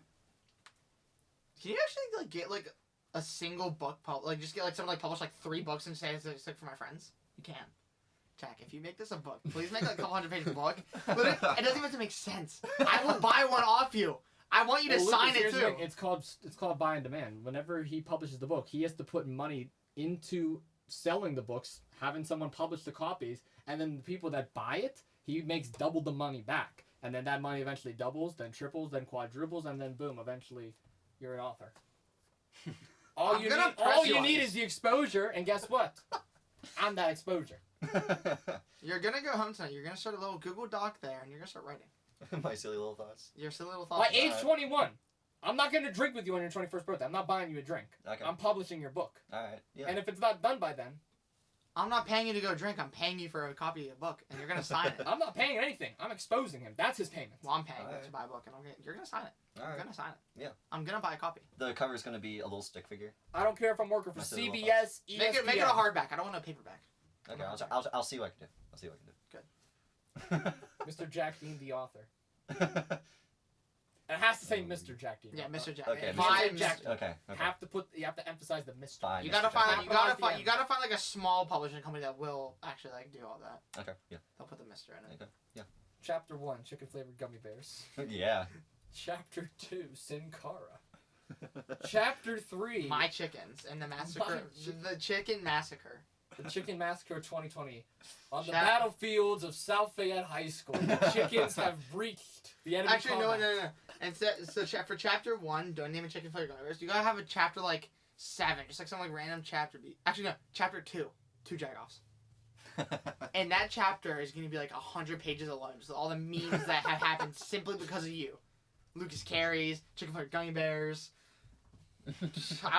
Can you actually like get like a single book like just get like someone like publish like 3 books and say it's like for my friends? You can. Jack, if you make this a book, please make like a couple 100-page book. But it doesn't even have to make sense. I will buy one off you. I want you to Well, sign Lucas, it here's the too. thing. It's called buy on demand. Whenever he publishes the book, he has to put money into selling the books, having someone publish the copies, and then the people that buy it, he makes double the money back. And then that money eventually doubles, then triples, then quadruples, and then boom, eventually you're an author. All I'm you gonna need, press all you you on need this. is the exposure, and guess what? I'm that exposure. You're gonna go home tonight. You're gonna start a little Google Doc there, and you're gonna start writing. My silly little thoughts. Your silly little By thoughts. age 21, I'm not going to drink with you on your 21st birthday. I'm not buying you a drink. Okay. I'm publishing your book. All right. Yeah. And if it's not done by then, I'm not paying you to go drink. I'm paying you for a copy of the book, and you're gonna sign it. I'm not paying anything. I'm exposing him. That's his payment. Well, I'm paying you Alright. to buy a book, and you're gonna sign it. All You're right. gonna sign it. Yeah. I'm gonna buy a copy. The cover's gonna be a little stick figure. I don't care if I'm working for My silly little CBS, ESPN. Make it a hardback. I don't want a paperback. Okay. I'll see what I can do. I'll see what I can do. Mr. Jack Dean, the author. It has to say Mr. Jack Dean. Yeah, not Mr. Jack. Okay, Buy Mr. Jack. Okay. Okay. You have to emphasize the Mr. Fine. You Mr. gotta Jack. find. You gotta Capitalize the find. M. You gotta find like a small publishing company that will actually like do all that. Okay. Yeah. They'll put the Mister in it. Okay. Yeah. Chapter 1, chicken flavored gummy bears. Yeah. Chapter 2, Sin Cara. Chapter 3, My chickens and the massacre. The chicken massacre. the Chicken Massacre 2020. On the Chap- battlefields of South Fayette High School, the chickens have breached the enemy Actually, combat. no. And for chapter 1, don't name it chicken flavored gummy bears. You gotta have a chapter like 7, just like some like random chapter. Actually, no. Chapter 2, 2 Jagoffs. And that chapter is gonna be like 100 pages alone. So all the memes that have happened simply because of you. Lucas carries, chicken flavored gummy bears. I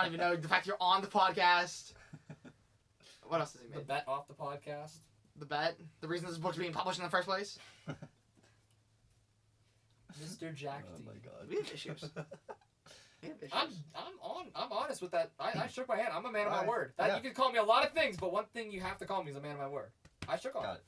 don't even know the fact you're on the podcast. What else has he The made? bet off the podcast. The bet. The reason this book's being published in the first place. Mr. Jack Oh Dean. my god. We have issues. We have issues. I'm honest with that. I shook my hand. I'm a man of my Alright. word. That Yeah. you can call me a lot of things, but one thing you have to call me is a man of my word. I shook on Got it. it.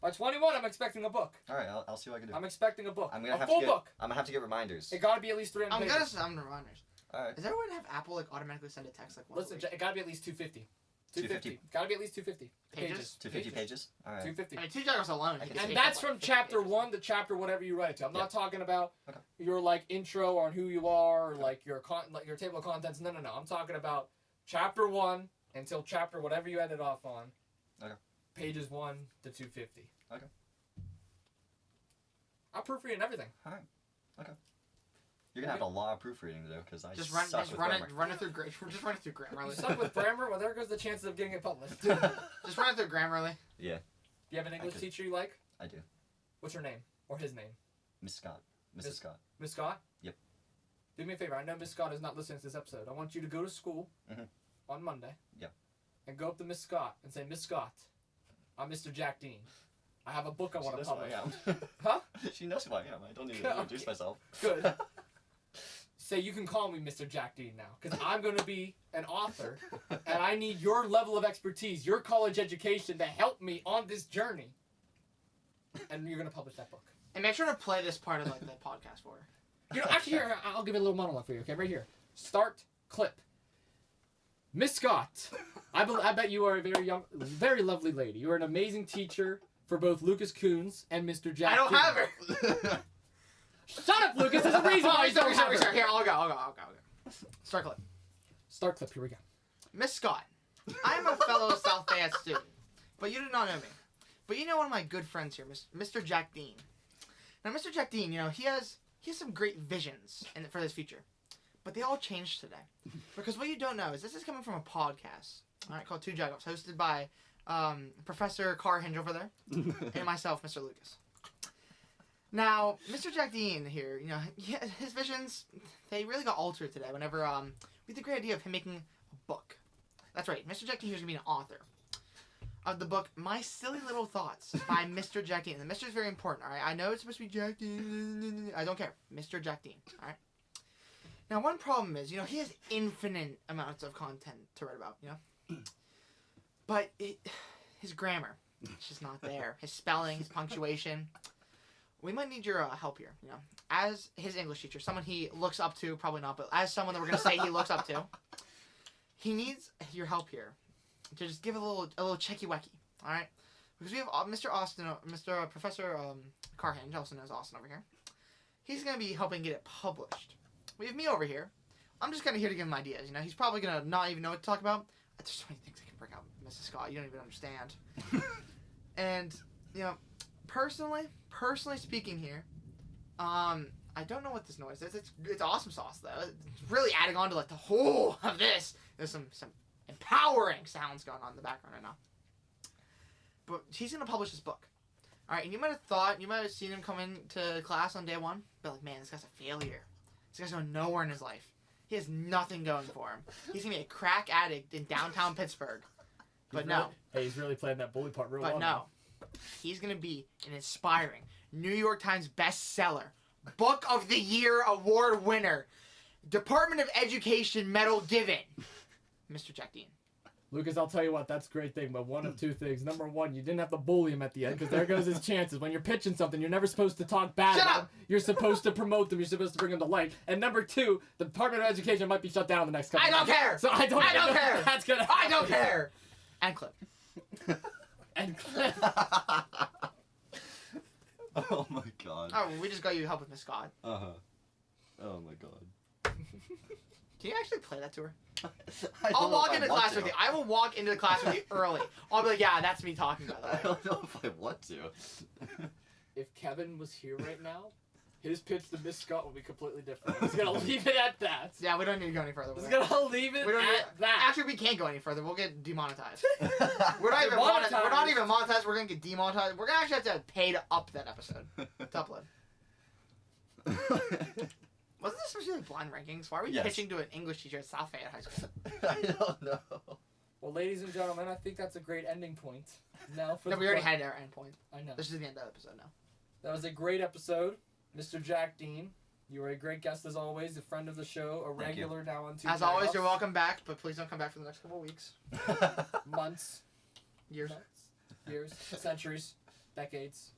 By 21, I'm expecting a book. All right. I'll see what I can do. I'm expecting a book. I'm gonna a have full to get. book. I'm gonna have to get reminders. It gotta be at least 300 I'm pages. gonna send reminders. All right. Is there a way to have Apple like automatically send a text like once Listen, a week? it gotta be at least 250. 250. Gotta be at least 250 Pages? 250 pages. All right. 250. I mean, 2 Jagoffs alone. I you can can And take that's up, like, from 50 chapter pages. 1 to chapter whatever you write it to. I'm not talking about Okay. your like intro on who you are, or like your like your table of contents. No. I'm talking about chapter 1 until chapter whatever you ended off on. Okay. Pages 1 to 250. Okay. I'll proofread and everything. All right. Okay. You're gonna have a lot of proofreading to do because I Just suck with grammar. run it through just run it through You Grammarly. suck with grammar? Well, there goes the chances of getting it published. Just run it through Grammarly. Yeah, You have an English could. teacher you like? I do. What's her name? Or his name? Miss Scott. Mrs. Miss- Scott. Miss Scott? Yep. Do me a favor. I know Miss Scott is not listening to this episode. I want you to go to school Mhm. on Monday. Yep. And go up to Miss Scott and say, Miss Scott, I'm Mr. Jack Dean. I have a book I She want to knows who I publish. am. Huh? She knows who I am. I don't need to Okay. introduce myself. Good. Say you can call me Mr. Jack Dean now, because I'm going to be an author, and I need your level of expertise, your college education to help me on this journey. And you're going to publish that book. And make sure to play this part of like the podcast for her. You know, actually, here, I'll give you a little monologue for you, okay? Right here. Start clip. Miss Scott, I bet you are a very young, very lovely lady. You are an amazing teacher for both Lucas Khuns and Mr. Jack I don't Dean. have her. Shut up, Lucas! There's a reason why you don't have her. Here, I'll go. Start clip. Start clip, here we go. Miss Scott, I am a fellow South Fayette student, but you do not know me. But you know one of my good friends here, Mr. Jack Dean. Now, Mr. Jack Dean, you know, he has some great visions for his future. But they all changed today. Because what you don't know is this is coming from a podcast, all right, called Two Jagoffs, hosted by Professor Carhinge over there and myself, Mr. Lucas. Now, Mr. Jack Dean here, you know, his visions, they really got altered today whenever we had the great idea of him making a book. That's right, Mr. Jack Dean is going to be an author of the book My Silly Little Thoughts by Mr. Jack Dean. And Mr. is very important, all right? I know it's supposed to be Jack Dean. I don't care. Mr. Jack Dean, all right? Now, one problem is, you know, he has infinite amounts of content to write about, you know? But his grammar, it's just not there. His spelling, his punctuation. We might need your help here, you know. As his English teacher, someone he looks up to, probably not, but as someone that we're going to say he looks up to, he needs your help here to just give a little checky-wecky, all right? Because we have Mr. Professor Carhinge, also known as Austin over here. He's going to be helping get it published. We have me over here. I'm just kind of here to give him ideas, you know. He's probably going to not even know what to talk about. There's so many things I can bring up, Mrs. Scott. You don't even understand. And, you know, personally speaking here, I don't know what this noise is. It's awesome sauce, though. It's really adding on to, like, the whole of this. There's some empowering sounds going on in the background right now. But he's going to publish this book. All right, and you might have seen him come into class on day one, but like, man, this guy's a failure. This guy's going nowhere in his life. He has nothing going for him. He's going to be a crack addict in downtown Pittsburgh. But no. Hey, he's really playing that bully part real well. But no. He's going to be an inspiring New York Times bestseller, Book of the Year award winner, Department of Education medal given, Mr. Jack Dean. Lucas, I'll tell you what, that's a great thing, but one of two things. Number one, you didn't have to bully him at the end, because there goes his chances. When you're pitching something, you're never supposed to talk bad Shut about up! them. You're supposed to promote them. You're supposed to bring them to light. And number two, the Department of Education might be shut down in the next couple I don't months. care! So I don't know care! if that's going to happen. I don't care! And clip. And clip. Oh my god. Oh, we just got you help with Miss Scott. Uh-huh. Oh my god. Can you actually play that to her? I I'll don't know walk if I into want class to. with you. I will walk into the class with you early. I'll be like, yeah, that's me talking, by the I way. don't know if I want to. If Kevin was here right now, his pitch to Miss Scott would be completely different. He's going to leave it at that. Yeah, we don't need to go any further with He's that. going to leave it We don't at that. Actually, we can't go any further. We'll get demonetized. We're not even monetized. We're not even monetized. We're gonna get demonetized. We're gonna actually have to pay to up that episode to upload. Wasn't this supposed to be like blind rankings? Why are we Yes. pitching to an English teacher at South Fayette High School? I don't know. Well, ladies and gentlemen, I think that's a great ending point. Now for No, the we already fun- had our end point. I know. This is the end of the episode now. That was a great episode. Mr. Jack Dean, you were a great guest as always, a friend of the show, a Thank you. regular now on Two As always, Jagoffs. you're welcome back, but please don't come back for the next couple of weeks, Months, years. years, centuries, decades.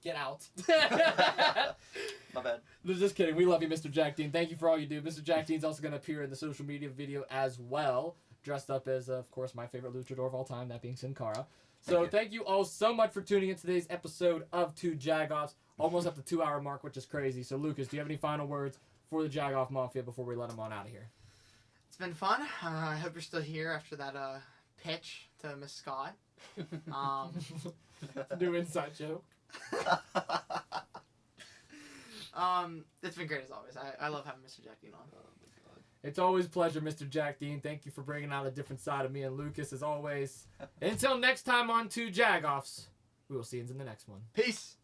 Get out. My bad. Just kidding. We love you, Mr. Jack Dean. Thank you for all you do. Mr. Jack Dean's also going to appear in the social media video as well, dressed up as, of course, my favorite luchador of all time, that being Sin Cara. So thank you all so much for tuning in to today's episode of Two Jagoffs. Almost at the 2-hour mark, which is crazy. So, Lucas, do you have any final words for the Jagoff Mafia before we let them on out of here? It's been fun. I hope you're still here after that pitch to Miss Scott. New inside joke. It's been great as always. I love having Mr. Jack Dean on. It's always a pleasure, Mr. Jack Dean. Thank you for bringing out a different side of me and Lucas, as always. Until next time on Two Jagoffs, we will see you in the next one. Peace.